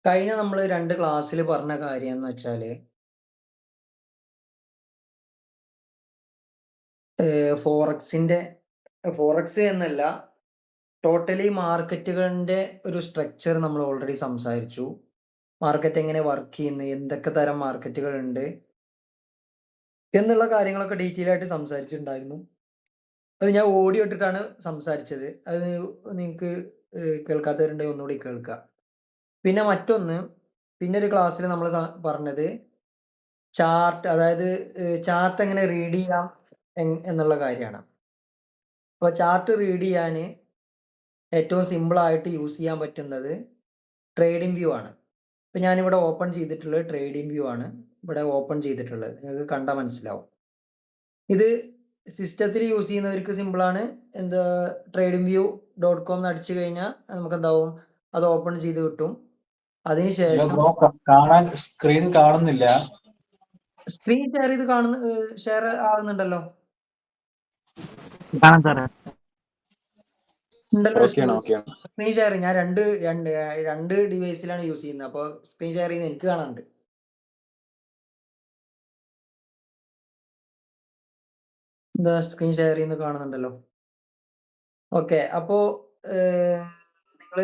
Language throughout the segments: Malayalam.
കഴിഞ്ഞ നമ്മൾ 2 ക്ലാസ്സിൽ പറഞ്ഞ കാര്യം എന്ന് വെച്ചാല് ഫോറക്സിന്റെ ഫോറക്സ് എന്നല്ല ടോട്ടലി മാർക്കറ്റുകളുടെ ഒരു സ്ട്രക്ചർ നമ്മൾ ഓൾറെഡി സംസാരിച്ചു. മാർക്കറ്റ് എങ്ങനെ വർക്ക് ചെയ്യുന്നു, എന്തൊക്കെ തരം മാർക്കറ്റുകൾ ഉണ്ട് എന്നുള്ള കാര്യങ്ങളൊക്കെ ഡീറ്റെയിൽ ആയിട്ട് സംസാരിച്ചിട്ടുണ്ടായിരുന്നു. അത് ഞാൻ ഓഡിയോ ഇട്ടിട്ടാണ് സംസാരിച്ചത്. അത് നിങ്ങൾക്ക് കേൾക്കാത്തവരുണ്ടെങ്കിൽ ഒന്നുകൂടി കേൾക്കുക. പിന്നെ മറ്റൊന്ന്, പിന്നെ ഒരു ക്ലാസ്സിൽ നമ്മൾ പറഞ്ഞത് ചാർട്ട്, അതായത് ചാർട്ട് എങ്ങനെ റീഡ് ചെയ്യാം എന്നുള്ള കാര്യമാണ്. അപ്പോൾ ചാർട്ട് റീഡ് ചെയ്യാൻ ഏറ്റവും സിമ്പിൾ ആയിട്ട് യൂസ് ചെയ്യാൻ പറ്റുന്നത് ട്രേഡിംഗ് വ്യൂ ആണ്. ഇപ്പൊ ഞാനിവിടെ ഓപ്പൺ ചെയ്തിട്ടുള്ളത് ട്രേഡിംഗ് വ്യൂ ആണ്. ഇവിടെ ഓപ്പൺ ചെയ്തിട്ടുള്ളത് നിങ്ങൾക്ക് കണ്ടാൽ മനസ്സിലാവും. ഇത് സിസ്റ്റത്തിൽ യൂസ് ചെയ്യുന്നവർക്ക് സിമ്പിളാണ്. എന്താ, tradingview.com എന്ന് അടിച്ചു കഴിഞ്ഞാൽ നമുക്ക് എന്താവും, അത് ഓപ്പൺ ചെയ്ത് കിട്ടും. അതിനുശേഷം കാണാൻ സ്ക്രീൻ കാണുന്നില്ല. സ്ക്രീൻ ഷെയർ ചെയ്ത് ഷെയർ ആകുന്നുണ്ടല്ലോ. ഉണ്ടല്ലോ സ്ക്രീൻ ഷെയർ. ഞാൻ രണ്ട് ഡിവൈസിലാണ് യൂസ് ചെയ്യുന്നത്. അപ്പോൾ സ്ക്രീൻ ഷെയർ ചെയ്യുന്നത് എനിക്ക് കാണാനുണ്ട്. എന്താ, സ്ക്രീൻ ഷെയർ ചെയ്യുന്നത് കാണുന്നുണ്ടല്ലോ. ഓക്കെ, അപ്പോൾ നിങ്ങൾ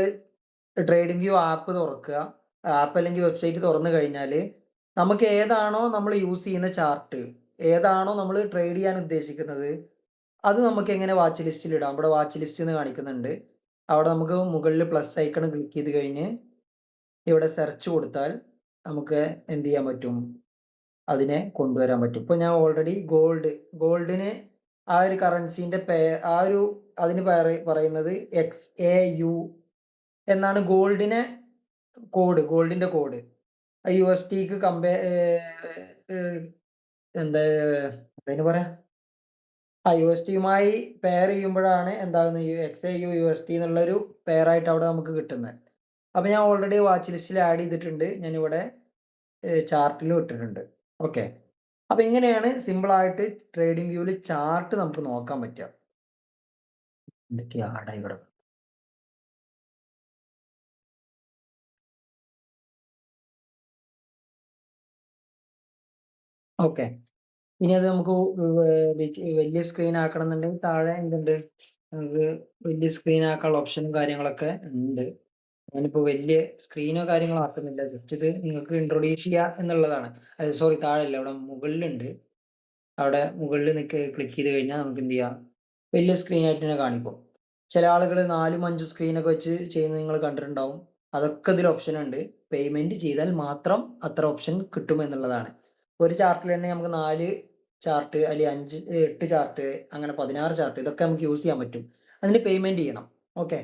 ട്രേഡിംഗ് വ്യൂ ആപ്പ് തുറക്കുക. ആപ്പ് അല്ലെങ്കിൽ വെബ്സൈറ്റ് തുറന്നു കഴിഞ്ഞാൽ നമുക്ക് ഏതാണോ നമ്മൾ യൂസ് ചെയ്യുന്ന ചാർട്ട്, ഏതാണോ നമ്മൾ ട്രേഡ് ചെയ്യാൻ ഉദ്ദേശിക്കുന്നത്, അത് നമുക്ക് എങ്ങനെ വാച്ച് ലിസ്റ്റിൽ ഇടാം. ഇവിടെ വാച്ച് ലിസ്റ്റ് എന്ന് കാണിക്കുന്നുണ്ട്. അവിടെ നമുക്ക് മുകളിൽ പ്ലസ് ഐക്കൺ ക്ലിക്ക് ചെയ്ത് കഴിഞ്ഞ് ഇവിടെ സെർച്ച് കൊടുത്താൽ നമുക്ക് എന്ത് ചെയ്യാൻ പറ്റും, അതിനെ കൊണ്ടുവരാൻ പറ്റും. ഇപ്പോൾ ഞാൻ ഓൾറെഡി ഗോൾഡിന് ആ ഒരു കറൻസിന്റെ അതിന് പറയുന്നത് XAU എന്നാണ് ഗോൾഡിന്റെ കോഡ്. USDക്ക് എന്താ അതിന് പറയാ, USDയുമായി പെയർ ചെയ്യുമ്പോഴാണ് എന്താകുന്നത്, XAU USD എന്നുള്ളൊരു പെയറായിട്ട് അവിടെ നമുക്ക് കിട്ടുന്നത്. അപ്പൊ ഞാൻ ഓൾറെഡി വാച്ച് ലിസ്റ്റിൽ ആഡ് ചെയ്തിട്ടുണ്ട്. ഞാനിവിടെ ചാർട്ടിലും ഇട്ടിട്ടുണ്ട്. ഓക്കെ, അപ്പൊ ഇങ്ങനെയാണ് സിമ്പിൾ ആയിട്ട് ട്രേഡിംഗ് വ്യൂവിൽ ചാർട്ട് നമുക്ക് നോക്കാൻ പറ്റുക. എന്തൊക്കെയാണ് ഇവിടെ. ഓക്കെ, ഇനി അത് നമുക്ക് വലിയ സ്ക്രീൻ ആക്കണം എന്നുണ്ടെങ്കിൽ താഴെ എന്തുണ്ട്, നമുക്ക് വലിയ സ്ക്രീൻ ആക്കാനുള്ള ഓപ്ഷനും കാര്യങ്ങളൊക്കെ ഉണ്ട്. ഞാനിപ്പോ വലിയ സ്ക്രീനോ കാര്യങ്ങളോ ആക്കുന്നില്ല. ജസ്റ്റ് ഇത് നിങ്ങൾക്ക് ഇൻട്രൊഡ്യൂസ് ചെയ്യുക എന്നുള്ളതാണ്. സോറി, താഴെയല്ല, അവിടെ മുകളിലുണ്ട്. അവിടെ മുകളിൽ ക്ലിക്ക് ചെയ്ത് കഴിഞ്ഞാൽ നമുക്ക് എന്ത് ചെയ്യാം, വലിയ സ്ക്രീൻ ആയിട്ട് തന്നെ കാണിക്കും. ചില ആളുകൾ 4ഉം 5 സ്ക്രീനൊക്കെ വെച്ച് ചെയ്യുന്നത് നിങ്ങൾ കണ്ടിട്ടുണ്ടാവും. അതൊക്കെ ഇതിൽ ഓപ്ഷൻ ഉണ്ട്. പേയ്മെന്റ് ചെയ്താൽ മാത്രം അത്ര ഓപ്ഷൻ കിട്ടും എന്നുള്ളതാണ്. ഒരു ചാർട്ടിൽ തന്നെ നമുക്ക് 4 ചാർട്ട് അല്ലെങ്കിൽ 5 8 ചാർട്ട്, അങ്ങനെ 16 ചാർട്ട്, ഇതൊക്കെ നമുക്ക് യൂസ് ചെയ്യാൻ പറ്റും. അതിന് പേയ്മെന്റ് ചെയ്യണം. ഓക്കെ,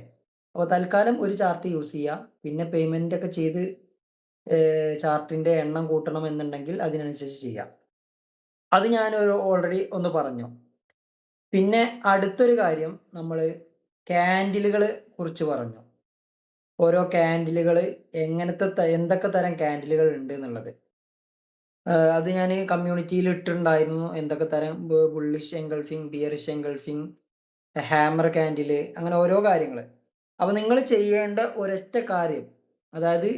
അപ്പോൾ തൽക്കാലം ഒരു ചാർട്ട് യൂസ് ചെയ്യുക. പിന്നെ പേയ്മെന്റ് ഒക്കെ ചെയ്ത് ചാർട്ടിന്റെ എണ്ണം കൂട്ടണം എന്നുണ്ടെങ്കിൽ അതിനനുസരിച്ച് ചെയ്യാം. അത് ഞാൻ ഓൾറെഡി ഒന്ന് പറഞ്ഞു. പിന്നെ അടുത്തൊരു കാര്യം, നമ്മൾ ക്യാൻഡിലുകളെ കുറിച്ച് പറഞ്ഞു. ഓരോ ക്യാൻഡിലുകൾ എന്തൊക്കെ തരം ക്യാൻഡിലുകൾ ഉണ്ട് എന്നുള്ളത് അത് ഞാൻ കമ്മ്യൂണിറ്റിയിൽ ഇട്ടിട്ടുണ്ടായിരുന്നു. എന്തൊക്കെ തരം bullish engulfing, bearish engulfing, hammer candle, അങ്ങനെ ഓരോ കാര്യങ്ങൾ. അപ്പൊ നിങ്ങൾ ചെയ്യേണ്ട ഒരൊറ്റ കാര്യം, അതായത്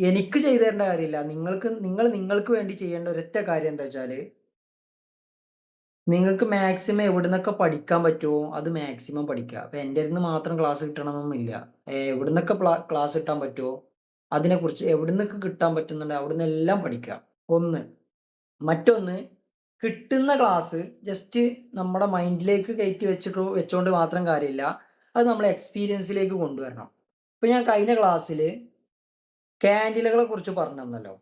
എനിക്ക് ചെയ്തു തരേണ്ട കാര്യമില്ല, നിങ്ങൾക്ക് വേണ്ടി ചെയ്യേണ്ട ഒരൊറ്റ കാര്യം എന്താ വെച്ചാല്, നിങ്ങൾക്ക് മാക്സിമം എവിടുന്നൊക്കെ പഠിക്കാൻ പറ്റുമോ അത് മാക്സിമം പഠിക്കുക. അപ്പൊ എൻ്റെ അടുത്ത് മാത്രം ക്ലാസ് കിട്ടണമെന്നൊന്നുമില്ല. എവിടുന്നൊക്കെ ക്ലാസ് കിട്ടാൻ പറ്റുമോ അതിനെക്കുറിച്ച്, എവിടുന്നൊക്കെ കിട്ടാൻ പറ്റുന്നുണ്ട് അവിടുന്ന് എല്ലാം പഠിക്കുക. ഒന്ന്. മറ്റൊന്ന്, കിട്ടുന്ന ക്ലാസ് ജസ്റ്റ് നമ്മുടെ മൈൻഡിലേക്ക് കയറ്റി വെച്ചുകൊണ്ട് മാത്രം കാര്യമില്ല, അത് നമ്മൾ എക്സ്പീരിയൻസിലേക്ക് കൊണ്ടുവരണം. ഇപ്പൊ ഞാൻ കഴിഞ്ഞ ക്ലാസ്സിൽ ക്യാൻഡിലുകളെ കുറിച്ച് പറഞ്ഞു തന്നല്ലോ.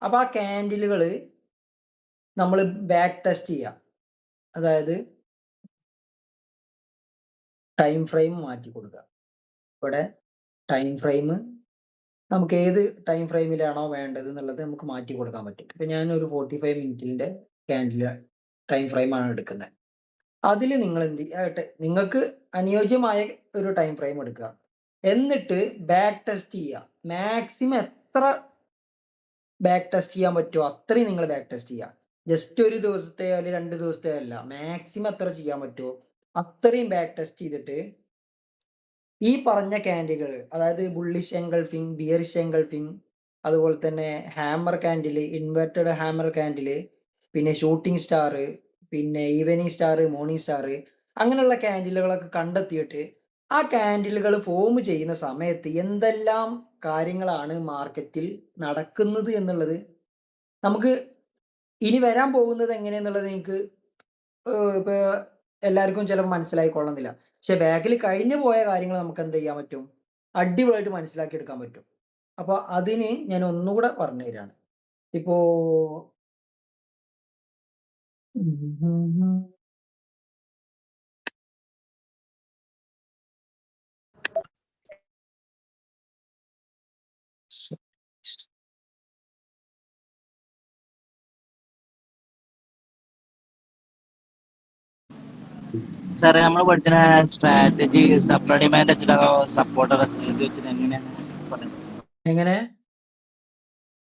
അപ്പൊ ആ ക്യാൻഡിലുകൾ നമ്മൾ ബാക്ക് ടെസ്റ്റ് ചെയ്യാം. അതായത് ടൈം ഫ്രെയിം മാറ്റി കൊടുക്കുക. ഇവിടെ ടൈം ഫ്രെയിം നമുക്ക് ഏത് ടൈം ഫ്രെയിമിലാണോ വേണ്ടത് എന്നുള്ളത് നമുക്ക് മാറ്റി കൊടുക്കാൻ പറ്റും. ഇപ്പൊ ഞാൻ ഒരു 45 മിനിറ്റിന്റെ ക്യാൻഡിൽ ടൈം ഫ്രെയിമാണ് എടുക്കുന്നത്. അതിൽ നിങ്ങൾ നിങ്ങൾക്ക് അനുയോജ്യമായ ഒരു ടൈം ഫ്രെയിം എടുക്കുക. എന്നിട്ട് ബാക്ക് ടെസ്റ്റ് ചെയ്യുക. മാക്സിമം എത്ര ബാക്ക് ടെസ്റ്റ് ചെയ്യാൻ പറ്റുമോ അത്രയും നിങ്ങൾ ബാക്ക് ടെസ്റ്റ് ചെയ്യുക. ജസ്റ്റ് ഒരു ദിവസത്തെയോ അല്ലെങ്കിൽ 2 ദിവസത്തെയോ അല്ല, മാക്സിമം എത്ര ചെയ്യാൻ പറ്റുമോ അത്രയും ബാക്ക് ടെസ്റ്റ് ചെയ്തിട്ട് ഈ പറഞ്ഞ ക്യാൻഡിലുകൾ, അതായത് ബുള്ളിഷ് എൻഗൾഫിംഗ്, ബിയറിഷ് എൻഗൾഫിംഗ്, അതുപോലെ തന്നെ ഹാമർ കാൻഡില്, ഇൻവെർട്ടഡ് ഹാമർ കാൻഡില്, പിന്നെ ഷൂട്ടിംഗ് സ്റ്റാർ, പിന്നെ ഈവനിംഗ് സ്റ്റാർ, മോർണിംഗ് സ്റ്റാർ, അങ്ങനെയുള്ള കാൻഡിലുകളൊക്കെ കണ്ടെത്തിയിട്ട് ആ കാൻഡിലുകൾ ഫോം ചെയ്യുന്ന സമയത്ത് എന്തെല്ലാം കാര്യങ്ങളാണ് മാർക്കറ്റിൽ നടക്കുന്നത് എന്നുള്ളത് നമുക്ക് ഇനി വരാൻ പോകുന്നത് എങ്ങനെയെന്നുള്ളത് നിങ്ങൾക്ക് ഇപ്പൊ എല്ലാവർക്കും ചിലപ്പോൾ മനസ്സിലായിക്കൊള്ളുന്നില്ല. പക്ഷെ ബാക്കിൽ കഴിഞ്ഞു പോയ കാര്യങ്ങൾ നമുക്ക് എന്ത് ചെയ്യാൻ പറ്റും? അടിപൊളിയായിട്ട് മനസ്സിലാക്കി എടുക്കാൻ പറ്റും. അപ്പൊ അതിന് ഞാൻ ഒന്നുകൂടെ പറഞ്ഞു തരാണ്. ഇപ്പോ സാറേ നമ്മൾ പഠിച്ച സ്ട്രാറ്റജി സപ്ലൈ ഡിമാൻഡ് വെച്ചിട്ടോ സപ്പോർട്ടർ ഇത് വെച്ചിട്ട് എങ്ങനെയാണ് പറയുന്നത്? എങ്ങനെ?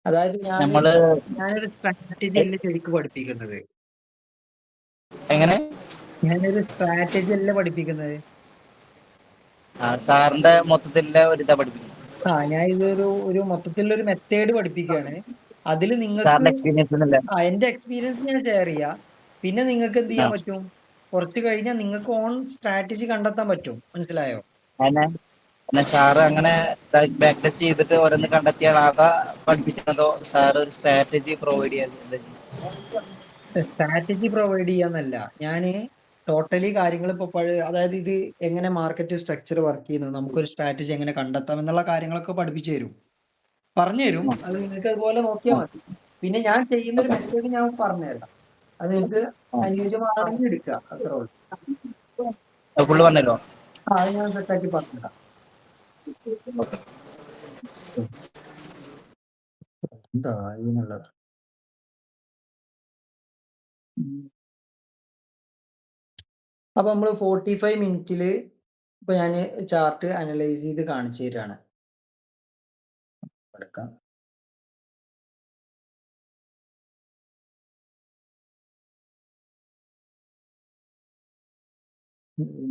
അതായത് നമ്മള് ഞാനൊരു സ്ട്രാറ്റജി അല്ല ശരിക്കും പഠിപ്പിക്കുന്നത്. എങ്ങനെ ഞാനൊരു സ്ട്രാറ്റജി അല്ല പഠിപ്പിക്കുന്നത്. സാറിന്റെ മൊത്തത്തിലുള്ള ഒരു ഇതാ പഠിപ്പിക്കുന്നത്. ഞാൻ ഒരു മൊത്തത്തിലുള്ള ഒരു മെത്തേഡ് പഠിപ്പിക്കുകയാണ്. അതില് നിങ്ങൾക്ക് സാറിന്റെ എക്സ്പീരിയൻസ് ഒന്നുമില്ല. എന്റെ എക്സ്പീരിയൻസ് ഞാൻ ഷെയർ ചെയ്യാം. പിന്നെ നിങ്ങൾക്ക് എന്ത് ചെയ്യാൻ പറ്റും? കുറച്ച് കഴിഞ്ഞാൽ നിങ്ങൾക്ക് ഓൺ സ്ട്രാറ്റജി കണ്ടെത്താൻ പറ്റും. മനസ്സിലായോ? പിന്നെ സാറ് അങ്ങനെ ബാക്ക് ടെസ്റ്റ് ചെയ്തിട്ട് ഓരോന്ന് കണ്ടെത്തിയാണ് അതാ പഠിപ്പിക്കുന്നതോ സാർ ഒരു സ്ട്രാറ്റജി പ്രൊവൈഡ് ചെയ്യാൻ? സ്ട്രാറ്റജി പ്രൊവൈഡ് ചെയ്യാന്നല്ല. ഞാന് ടോട്ടലി കാര്യങ്ങൾ ഇപ്പൊ അതായത് ഇത് എങ്ങനെ മാർക്കറ്റ് സ്ട്രക്ചർ വർക്ക് ചെയ്യുന്നത്, നമുക്കൊരു സ്ട്രാറ്റജി എങ്ങനെ കണ്ടെത്താം എന്നുള്ള കാര്യങ്ങളൊക്കെ പഠിപ്പിച്ചു തരും. പറഞ്ഞു തരും. അത് നിങ്ങൾക്ക് അതുപോലെ നോക്കിയാൽ മതി. പിന്നെ ഞാൻ ചെയ്യുന്ന ഒരു മെത്തേഡ് ഞാൻ പറഞ്ഞുതരാം. അത് നിങ്ങൾക്ക് അനുയോജ്യമാണെങ്കിൽ എടുക്കുക. അത്രേ ഉള്ളൂ. ഫുള്ള് പറഞ്ഞല്ലോ. അത് ഞാൻ സെറ്റാക്കി പറഞ്ഞുതരാം. എന്താ എന്നുള്ളത്. അപ്പൊ നമ്മൾ 45 മിനിറ്റില് ഇപ്പൊ ഞാൻ ചാർട്ട് അനലൈസ് ചെയ്ത് കാണിച്ചു തരാണ്. എടുക്കാം.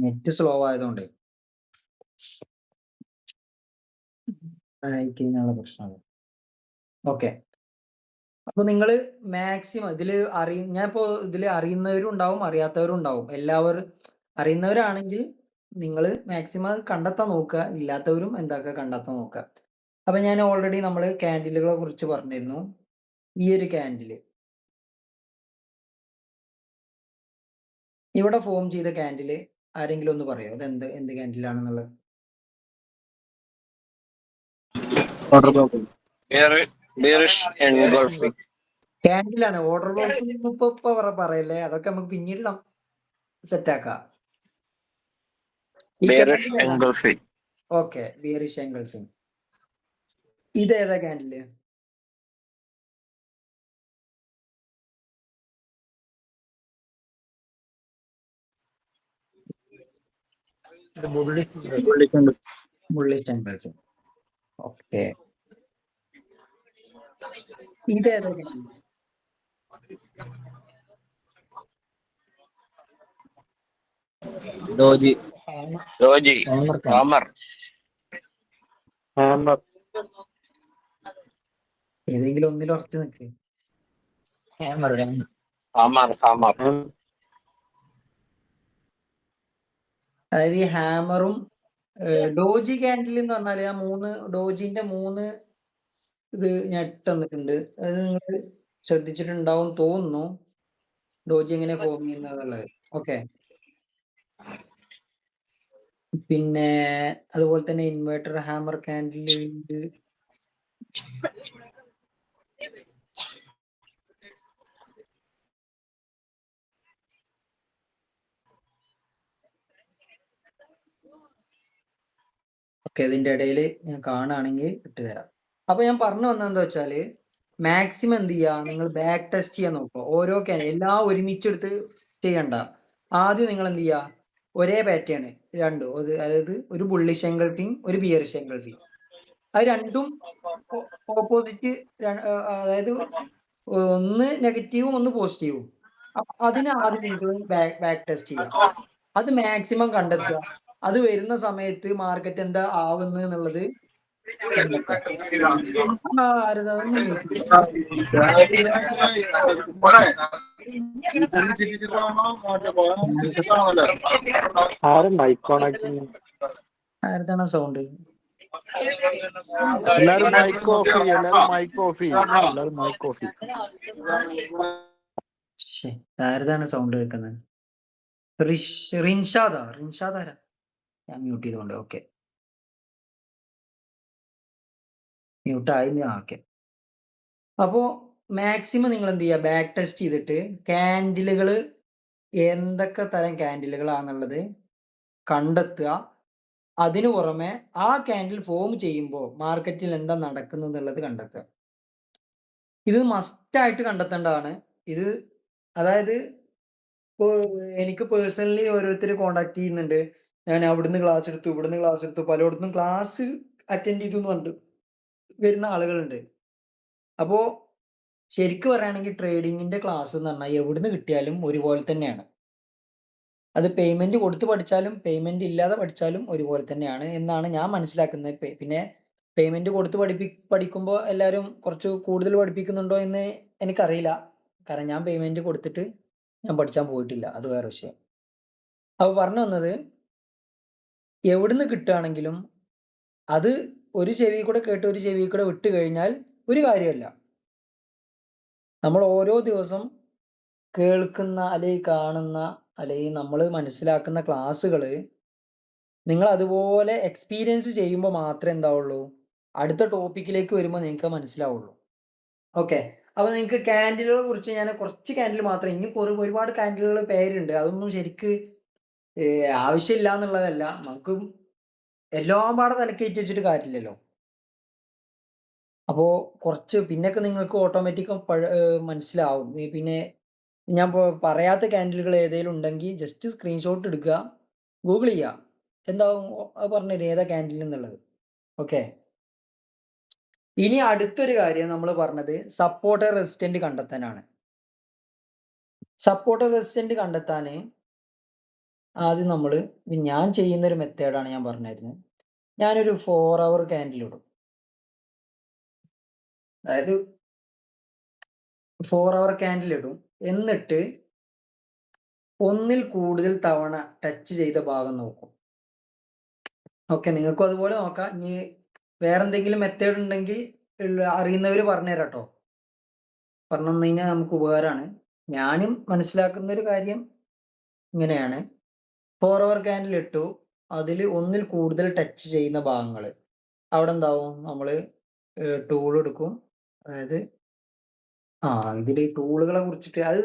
നെറ്റ് സ്ലോ ആയതുകൊണ്ട് ആയിക്കഴിഞ്ഞുള്ള പ്രശ്നമാണ്. ഓക്കെ. അപ്പൊ നിങ്ങള് മാക്സിമം ഞാനിപ്പോ ഇതില് അറിയുന്നവരും ഉണ്ടാവും, അറിയാത്തവരും ഉണ്ടാവും. എല്ലാവരും അറിയുന്നവരാണെങ്കിൽ നിങ്ങൾ മാക്സിമം കണ്ടെത്താൻ നോക്കുക. ഇല്ലാത്തവരും എന്താക്കുക കണ്ടെത്താൻ നോക്കുക. അപ്പൊ ഞാൻ ഓൾറെഡി നമ്മൾ കാൻഡിലുകളെ കുറിച്ച് പറഞ്ഞിരുന്നു. ഈ ഒരു കാൻഡില് ഇവിടെ ഫോം ചെയ്ത കാൻഡില് ആരെങ്കിലും ഒന്ന് പറയോ? അത് എന്ത് കാൻഡിലാണെന്നുള്ളത്? കാൻഡിലാണ്. ഓർഡർ ബ്ലോക്ക് ഇപ്പൊ പറയല്ലേ. അതൊക്കെ നമുക്ക് പിന്നീട് സെറ്റ് ആക്കാം. Okay, bearish engulfing. ഇത് ഏതാ കാൻഡില്? Bullish engulfing. ഓക്കെ. ഇത് ഏതാ കാൻഡില്? ഡോജി. ഏതെങ്കിലും ഒന്നിൽ ഉറച്ചു നിൽക്ക്. അതായത് ഈ ഹാമറും ഡോജി കാൻഡിൽ എന്ന് പറഞ്ഞാല് ആ ഡോജിന്റെ 3 ഇത് ഞാൻ ഇട്ട് തന്നിട്ടുണ്ട്. അത് നിങ്ങൾ ശ്രദ്ധിച്ചിട്ടുണ്ടാവും തോന്നുന്നു. ഡോജി എങ്ങനെ ഫോം ചെയ്യുന്നത്. ഓക്കെ. പിന്നെ അതുപോലെ തന്നെ ഇൻവേർട്ടർ ഹാമർ കാൻഡിൽ ഓക്കെ. ഇതിന്റെ ഇടയിൽ ഞാൻ കാണുകയാണെങ്കിൽ ഇട്ടുതരാം. അപ്പൊ ഞാൻ പറഞ്ഞു വന്നതെന്താ വെച്ചാല് മാക്സിമം എന്ത് ചെയ്യുക, നിങ്ങൾ ബാക്ക് ടെസ്റ്റ് ചെയ്യാൻ നോക്കുക. ഓരോ എല്ലാം ഒരുമിച്ചെടുത്ത് ചെയ്യണ്ട. ആദ്യം നിങ്ങൾ എന്ത് ചെയ്യുക, ഒരേ പാറ്റേൺ അതായത് ഒരു ബുള്ളിഷ് എൻഗൾഫിംഗ്, ഒരു ബിയറിഷ് എൻഗൾഫിംഗ്, അത് രണ്ടും ഓപ്പോസിറ്റ്. അതായത് ഒന്ന് നെഗറ്റീവും ഒന്ന് പോസിറ്റീവും. അതിന് ആദ്യം നിങ്ങൾ ബാക്ക് ടെസ്റ്റ് ചെയ്യാം. അത് മാക്സിമം കണ്ടെത്തുക. അത് വരുന്ന സമയത്ത് മാർക്കറ്റ് എന്താ ആവുന്നത് എന്നുള്ളത് ആരതാ ഒന്ന് mute ചെയ്യോ? ആരും മൈക്ക് ഓൺ ആക്കി ആരതാണ് സൗണ്ട്? എല്ലാരും മൈക്ക് ഓഫ് ചെയ്യും. എല്ലാരും മൈക്ക് ഓഫ് ചെയ്യും. എല്ലാരും മൈക്ക് ഓഫ് ചെയ്യും. ആരതാണ് സൗണ്ട് കേൾക്കുന്നത്? റിൻഷാദാ? റിൻഷാദ് ആരാ? ഞാൻ മ്യൂട്ട് ചെയ്തോണ്ട്. ഓക്കെ, മ്യൂട്ടായി. ഓക്കെ. അപ്പോൾ മാക്സിമം നിങ്ങൾ എന്ത് ചെയ്യുക, ബാക്ക് ടെസ്റ്റ് ചെയ്തിട്ട് ക്യാൻഡിലുകൾ എന്തൊക്കെ തരം ക്യാൻഡിലുകളാണെന്നുള്ളത് കണ്ടെത്തുക. അതിനു പുറമെ ആ ക്യാൻഡിൽ ഫോം ചെയ്യുമ്പോൾ മാർക്കറ്റിൽ എന്താ നടക്കുന്നത് എന്നുള്ളത് കണ്ടെത്തുക. ഇത് മസ്റ്റായിട്ട് കണ്ടെത്തേണ്ടതാണ്. ഇത് അതായത് ഇപ്പോൾ എനിക്ക് പേഴ്സണലി ഓരോരുത്തർ കോണ്ടാക്ട് ചെയ്യുന്നുണ്ട്. ഞാൻ അവിടുന്ന് ക്ലാസ് എടുത്തു, ഇവിടുന്ന് ക്ലാസ് എടുത്തു, പലയിടത്തും ക്ലാസ് അറ്റൻഡ് ചെയ്തു എന്ന് പറഞ്ഞിട്ട് വരുന്ന ആളുകളുണ്ട്. അപ്പോൾ ശരിക്കും പറയുകയാണെങ്കിൽ ട്രേഡിങ്ങിന്റെ ക്ലാസ് എന്ന് പറഞ്ഞാൽ എവിടുന്ന് കിട്ടിയാലും ഒരുപോലെ തന്നെയാണ്. അത് പേയ്മെന്റ് കൊടുത്ത് പഠിച്ചാലും പേയ്മെന്റ് ഇല്ലാതെ പഠിച്ചാലും ഒരുപോലെ തന്നെയാണ് എന്നാണ് ഞാൻ മനസ്സിലാക്കുന്നത്. പിന്നെ പേയ്മെന്റ് കൊടുത്ത് പഠിക്കുമ്പോൾ എല്ലാവരും കുറച്ച് കൂടുതൽ പഠിപ്പിക്കുന്നുണ്ടോ എന്ന് എനിക്കറിയില്ല. കാരണം ഞാൻ പേയ്മെന്റ് കൊടുത്തിട്ട് ഞാൻ പഠിച്ചാൻ പോയിട്ടില്ല, അത് വേറെ വിഷയം. അപ്പോൾ പറഞ്ഞു വന്നത്, എവിടുന്ന് കിട്ടുകയാണെങ്കിലും അത് ഒരു ചെവി കൂടെ കേട്ട് ഒരു ചെവി കൂടെ വിട്ട് കഴിഞ്ഞാൽ ഒരു കാര്യമല്ല. നമ്മൾ ഓരോ ദിവസം കേൾക്കുന്ന അല്ലെങ്കിൽ കാണുന്ന അല്ലെങ്കിൽ നമ്മൾ മനസ്സിലാക്കുന്ന ക്ലാസ്സുകൾ നിങ്ങൾ അതുപോലെ എക്സ്പീരിയൻസ് ചെയ്യുമ്പോൾ മാത്രമേ എന്താവുള്ളൂ, അടുത്ത ടോപ്പിക്കിലേക്ക് വരുമ്പോൾ നിങ്ങൾക്ക് മനസ്സിലാവുള്ളൂ. ഓക്കെ. അപ്പോൾ നിങ്ങൾക്ക് ക്യാൻഡിലുകളെ കുറിച്ച് ഞാൻ കുറച്ച് ക്യാൻഡിൽ മാത്രം, ഇനി ഒരുപാട് ക്യാൻഡിലുകൾ പേരുണ്ട്, അതൊന്നും ശരിക്ക് ആവശ്യമില്ല എന്നുള്ളതല്ല. നമുക്ക് എല്ലാം പാടെ തലക്കേറ്റി വെച്ചിട്ട് കാര്യമില്ലല്ലോ. അപ്പോൾ കുറച്ച് പിന്നൊക്കെ നിങ്ങൾക്ക് ഓട്ടോമാറ്റിക് മനസ്സിലാവും. പിന്നെ ഞാൻ പറയാത്ത ക്യാൻഡിലുകൾ ഏതെങ്കിലും ഉണ്ടെങ്കിൽ ജസ്റ്റ് സ്ക്രീൻഷോട്ട് എടുക്കുക, ഗൂഗിൾ ചെയ്യുക, എന്താവും അത് പറഞ്ഞുതരും ഏതാ ക്യാൻഡിൽ എന്നുള്ളത്. ഓക്കെ. ഇനി അടുത്തൊരു കാര്യം നമ്മൾ പറഞ്ഞത് സപ്പോർട്ട് റെസിസ്റ്റന്റ് കണ്ടെത്താനാണ്. സപ്പോർട്ട് റെസിസ്റ്റന്റ് കണ്ടെത്താൻ ആദ്യം ഞാൻ ചെയ്യുന്നൊരു മെത്തേഡാണ് ഞാൻ പറഞ്ഞിരുന്നത്. ഞാനൊരു 4 hour ക്യാൻഡിൽ ഇടും. അതായത് 4 hour ക്യാൻഡിൽ ഇടും. എന്നിട്ട് ഒന്നിൽ കൂടുതൽ തവണ ടച്ച് ചെയ്ത ഭാഗം നോക്കും. ഓക്കെ, നിങ്ങൾക്കും അതുപോലെ നോക്കാം. ഇനി വേറെ എന്തെങ്കിലും മെത്തേഡ് ഉണ്ടെങ്കിൽ അറിയുന്നവർ പറഞ്ഞുതരാം കേട്ടോ. പറഞ്ഞു തന്നു കഴിഞ്ഞാൽ നമുക്ക് ഉപകാരമാണ്. ഞാനും മനസ്സിലാക്കുന്ന ഒരു കാര്യം ഇങ്ങനെയാണ്. 4 hour ക്യാൻഡിൽ ഇട്ടു, അതിൽ ഒന്നിൽ കൂടുതൽ ടച്ച് ചെയ്യുന്ന ഭാഗങ്ങൾ അവിടെ എന്താവും, നമ്മൾ ടൂൾ എടുക്കും. അതായത് ഇതിൽ ടൂളുകളെ കുറിച്ചിട്ട് അത്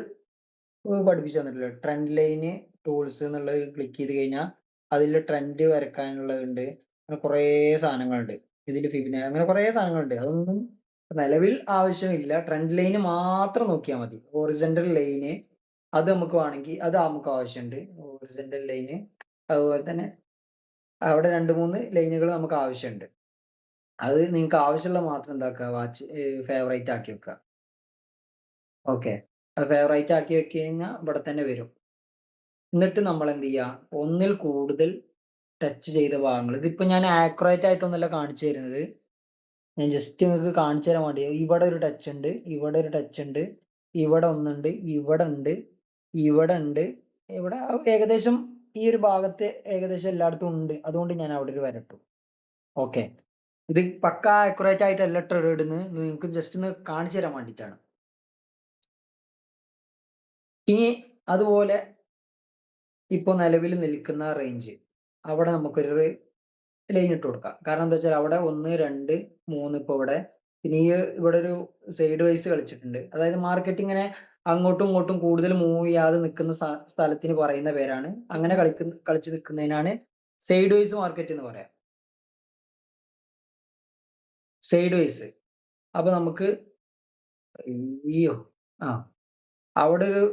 പഠിപ്പിച്ചു തന്നിട്ടില്ല. ട്രെൻഡ് ലൈന് ടൂൾസ് എന്നുള്ളത് ക്ലിക്ക് ചെയ്ത് കഴിഞ്ഞാൽ അതിൽ ട്രെൻഡ് വരക്കാനുള്ളതുണ്ട്. അങ്ങനെ കുറേ സാധനങ്ങളുണ്ട്. ഇതിൽ ഫിബിന അങ്ങനെ കുറേ സാധനങ്ങളുണ്ട്. അതൊന്നും നിലവിൽ ആവശ്യമില്ല. ട്രെൻഡ് ലൈന് മാത്രം നോക്കിയാൽ മതി. ഹൊറിസോണ്ടൽ ലൈന് അത് നമുക്ക് വേണമെങ്കിൽ അത് നമുക്ക് ആവശ്യമുണ്ട്. ഹൊറിസോണ്ടൽ ലൈന് അതുപോലെ തന്നെ അവിടെ 2-3 ലൈനുകൾ നമുക്ക് ആവശ്യമുണ്ട്. അത് നിങ്ങൾക്ക് ആവശ്യമുള്ള മാത്രം എന്താക്കുക, ഫേവറേറ്റ് ആക്കി വെക്കുക. ഓക്കെ, അത് ഫേവറേറ്റ് ആക്കി വെച്ച് കഴിഞ്ഞാൽ ഇവിടെ തന്നെ വരും. എന്നിട്ട് നമ്മൾ എന്ത് ചെയ്യുക, ഒന്നിൽ കൂടുതൽ ടച്ച് ചെയ്ത ഭാഗങ്ങൾ, ഇതിപ്പോ ഞാൻ ആക്യുറേറ്റ് ആയിട്ടൊന്നുമല്ല കാണിച്ചു തരുന്നത്, ഞാൻ ജസ്റ്റ് നിങ്ങൾക്ക് കാണിച്ചു തരാൻ വേണ്ടി. ഇവിടെ ഒരു ടച്ച് ഉണ്ട്, ഇവിടെ ഒരു ടച്ച് ഉണ്ട്, ഇവിടെ ഒന്നുണ്ട്, ഇവിടെ ഉണ്ട്, ഇവിടെ ഉണ്ട്, ഇവിടെ ഏകദേശം ഈ ഒരു ഭാഗത്ത് ഏകദേശം എല്ലായിടത്തും ഉണ്ട്. അതുകൊണ്ട് ഞാൻ അവിടെ ഒരു വരട്ടു. ഓക്കെ, ഇത് പക്ക ആക്യുറേറ്റ് ആയിട്ടല്ല ഇടുന്നത്, നിങ്ങൾക്ക് ജസ്റ്റ് ഒന്ന് കാണിച്ചു തരാൻ വേണ്ടിയിട്ടാണ്. ഇനി അതുപോലെ ഇപ്പോൾ നിലവിൽ നിൽക്കുന്ന റേഞ്ച് അവിടെ നമുക്കൊരു ലൈൻ ഇട്ട് കൊടുക്കാം. കാരണം എന്താ വെച്ചാൽ അവിടെ 1, 2, 3 ഇപ്പോൾ ഇവിടെ, പിന്നെ ഇവിടെ ഒരു സൈഡ് വൈസ് കളിച്ചിട്ടുണ്ട്. അതായത് മാർക്കറ്റ് ഇങ്ങനെ അങ്ങോട്ടും ഇങ്ങോട്ടും കൂടുതൽ മൂവ് ചെയ്യാതെ നിൽക്കുന്ന സ്ഥലത്തിന് പറയുന്ന പേരാണ്, അങ്ങനെ കളിച്ച് നിൽക്കുന്നതിനാണ് സൈഡ് വൈസ് മാർക്കറ്റ് എന്ന് പറയാം. Side vice. അപ്പൊ നമുക്ക് അവിടെ ഒരു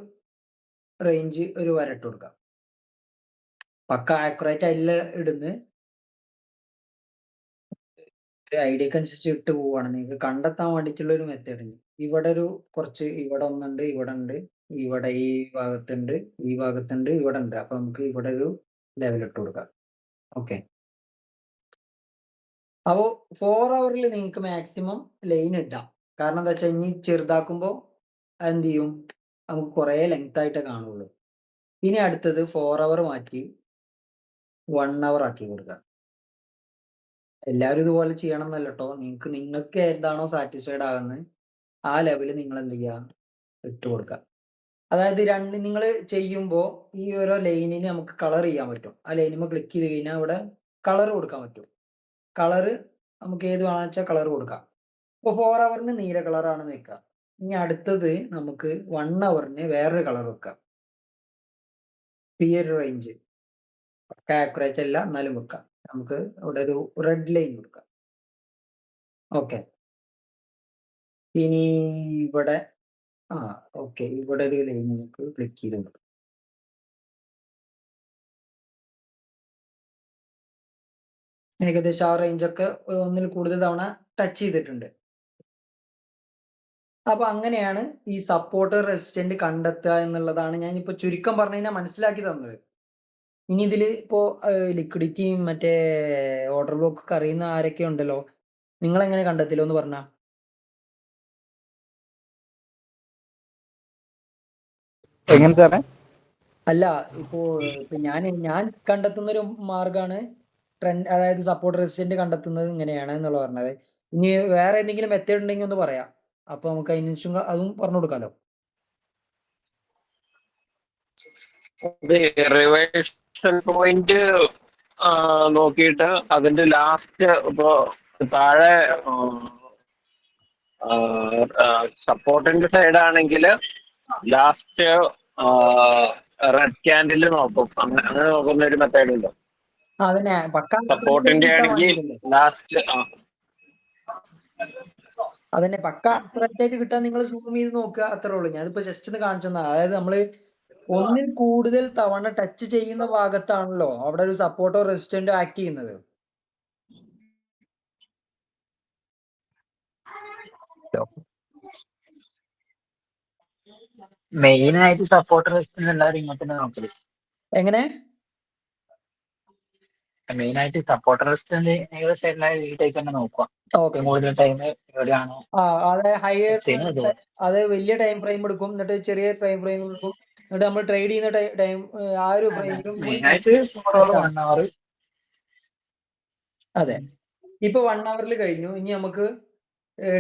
റേഞ്ച് ഒരു വരട്ട് കൊടുക്കാം. പക്ക ആക്യുറേറ്റ് അല്ല ഇടുന്ന്, ഒരു ഐഡിയക്ക് അനുസരിച്ച് ഇട്ട് പോവാണ്. നിങ്ങൾക്ക് കണ്ടെത്താൻ വേണ്ടിയിട്ടുള്ള ഒരു മെത്തേഡ്. ഇവിടെ ഒരു കുറച്ച്, ഇവിടെ ഒന്നുണ്ട്, ഇവിടെ ഉണ്ട്, ഇവിടെ ഈ ഭാഗത്തുണ്ട്, ഈ ഭാഗത്തുണ്ട്, ഇവിടെ ഉണ്ട്. അപ്പൊ നമുക്ക് ഇവിടെ ഒരു ലെവൽ ഇട്ട് കൊടുക്കാം. ഓക്കെ, അപ്പോൾ 4 ഹവറിൽ നിങ്ങൾക്ക് മാക്സിമം ലൈൻ ഇടാം. കാരണം എന്താ വെച്ചാൽ ഇനി ചെറുതാക്കുമ്പോൾ എന്ത് ചെയ്യും, നമുക്ക് കുറേ ലെങ്ത് ആയിട്ടേ കാണുള്ളൂ. ഇനി അടുത്തത് 4 ഹവർ മാറ്റി 1 ഹവർ ആക്കി കൊടുക്കുക. എല്ലാവരും ഇതുപോലെ ചെയ്യണം എന്നല്ല കേട്ടോ. നിങ്ങൾക്ക് ഏതാണോ സാറ്റിസ്ഫൈഡ് ആകുന്നത് ആ ലെവല് നിങ്ങൾ എന്ത് ചെയ്യുക, ഇട്ട് കൊടുക്കുക. അതായത് നിങ്ങൾ ചെയ്യുമ്പോൾ ഈ ഓരോ ലൈനിന് നമുക്ക് കളർ ചെയ്യാൻ പറ്റും. ആ ലൈനിന്മേൽ ക്ലിക്ക് ചെയ്ത് കഴിഞ്ഞാൽ ഇവിടെ കളർ കൊടുക്കാൻ പറ്റും. കളറ് നമുക്ക് ഏത് വേണമെന്ന് വെച്ചാൽ കളർ കൊടുക്കാം. ഇപ്പോൾ 4 ഹവറിന് നീല കളറാണ് വെക്കുക. ഇനി അടുത്തത് നമുക്ക് 1 ഹവറിന് വേറൊരു കളർ വെക്കാം. ഈ ഒരു റേഞ്ച് ഒക്കെ ആക്യുറേറ്റ് അല്ല, എന്നാലും വെക്കാം. നമുക്ക് ഇവിടെ ഒരു റെഡ് ലൈൻ കൊടുക്കാം. ഓക്കെ. ഇനി ഇവിടെ ഓക്കെ, ഇവിടെ ഒരു ലൈൻ നമുക്ക് ക്ലിക്ക് ചെയ്ത് കൊടുക്കാം. ഏകദേശം ആ റേഞ്ചൊക്കെ ഒന്നിൽ കൂടുതൽ തവണ ടച്ച് ചെയ്തിട്ടുണ്ട്. അപ്പൊ അങ്ങനെയാണ് ഈ സപ്പോർട്ട് റെസിസ്റ്റന്റ് കണ്ടെത്തുക എന്നുള്ളതാണ് ഞാൻ ഇപ്പൊ ചുരുക്കം പറഞ്ഞു കഴിഞ്ഞാൽ മനസ്സിലാക്കി തന്നത്. ഇനി ഇതിൽ ഇപ്പോ ലിക്വിഡിറ്റിയും മറ്റേ ഓർഡർ ബ്ലോക്ക് ഒക്കെ അറിയുന്ന ആരൊക്കെ ഉണ്ടല്ലോ, നിങ്ങൾ എങ്ങനെ കണ്ടെത്തില്ലോ എന്ന് പറഞ്ഞാ. എങ്ങനെ സാറേ? അല്ല, ഇപ്പോ ഞാൻ കണ്ടെത്തുന്ന ഒരു മാർഗമാണ് ട്രെൻഡ്, അതായത് സപ്പോർട്ട് റെസിസ്റ്റന്റ് കണ്ടെത്തുന്നത് ഇങ്ങനെയാണ് എന്നുള്ള പറഞ്ഞത്. ഇനി വേറെ എന്തെങ്കിലും മെത്തേഡ് ഉണ്ടെങ്കിൽ ഒന്ന് പറയാം. അപ്പൊ നമുക്ക് അതിന് അതും പറഞ്ഞു കൊടുക്കാലോ. റിവേഴ്സൽ പോയിന്റ് നോക്കിയിട്ട് അതിന്റെ ലാസ്റ്റ് ഇപ്പോ താഴെ സപ്പോർട്ടിന്റെ സൈഡ് ആണെങ്കിൽ ലാസ്റ്റ് റെഡ് ക്യാൻഡിൽ നോക്കും. അങ്ങനെ നോക്കുന്ന ഒരു മെത്തേഡ് ഉണ്ട്. അതന്നെ പക്ക സപ്പോർട്ടിന്റെ ആണെങ്കിൽ ലാസ്റ്റ് അതന്നെ പക്ക കറക്റ്റ് ആയിട്ട് കിട്ടാൻ നിങ്ങൾ സൂം ചെയ്ത് നോക്കുക, അത്രേ ഉള്ളൂ. ഞാനിപ്പോ ജസ്റ്റ് ഒന്ന് കാണിച്ചെന്നാ. അതായത് നമ്മള് ഒന്നിൽ കൂടുതൽ തവണ ടച്ച് ചെയ്യുന്ന ഭാഗത്താണല്ലോ അവിടെ ഒരു സപ്പോർട്ടോ റെസിസ്റ്റന്റോ ആക്ട് ചെയ്യുന്നത്. മെയിൻ ആയിട്ട് സപ്പോർട്ട് റെസിസ്റ്റൻസ് എല്ലാവരും ഇങ്ങോട്ട് നോക്കല്. എങ്ങനെ മെയിൻ ആയിട്ട് സപ്പോർട്ട് റെസിസ്റ്റൻസ് ഏകദേശം എല്ലാവരും ഈ ടൈപ്പ് തന്നെ നോക്കുക. ഓക്കെ. കൂടുതൽ ടൈം എവിടെയാണോ അതെ, ഹയർ ചെയ്യുന്നത് അത് വലിയ ടൈം ഫ്രെയിം എടുക്കും, എന്നിട്ട് ചെറിയ ടൈം ഫ്രെയിം എടുക്കും, എന്നിട്ട് നമ്മൾ ട്രേഡ് ചെയ്യുന്ന ടൈം ആ ഒരു ഫ്രെയിമിലും മെയിൻ ആയിട്ട് 1 അവർ. അതെ. ഇപ്പൊ 1 ഹവറിൽ കഴിഞ്ഞു. ഇനി നമുക്ക്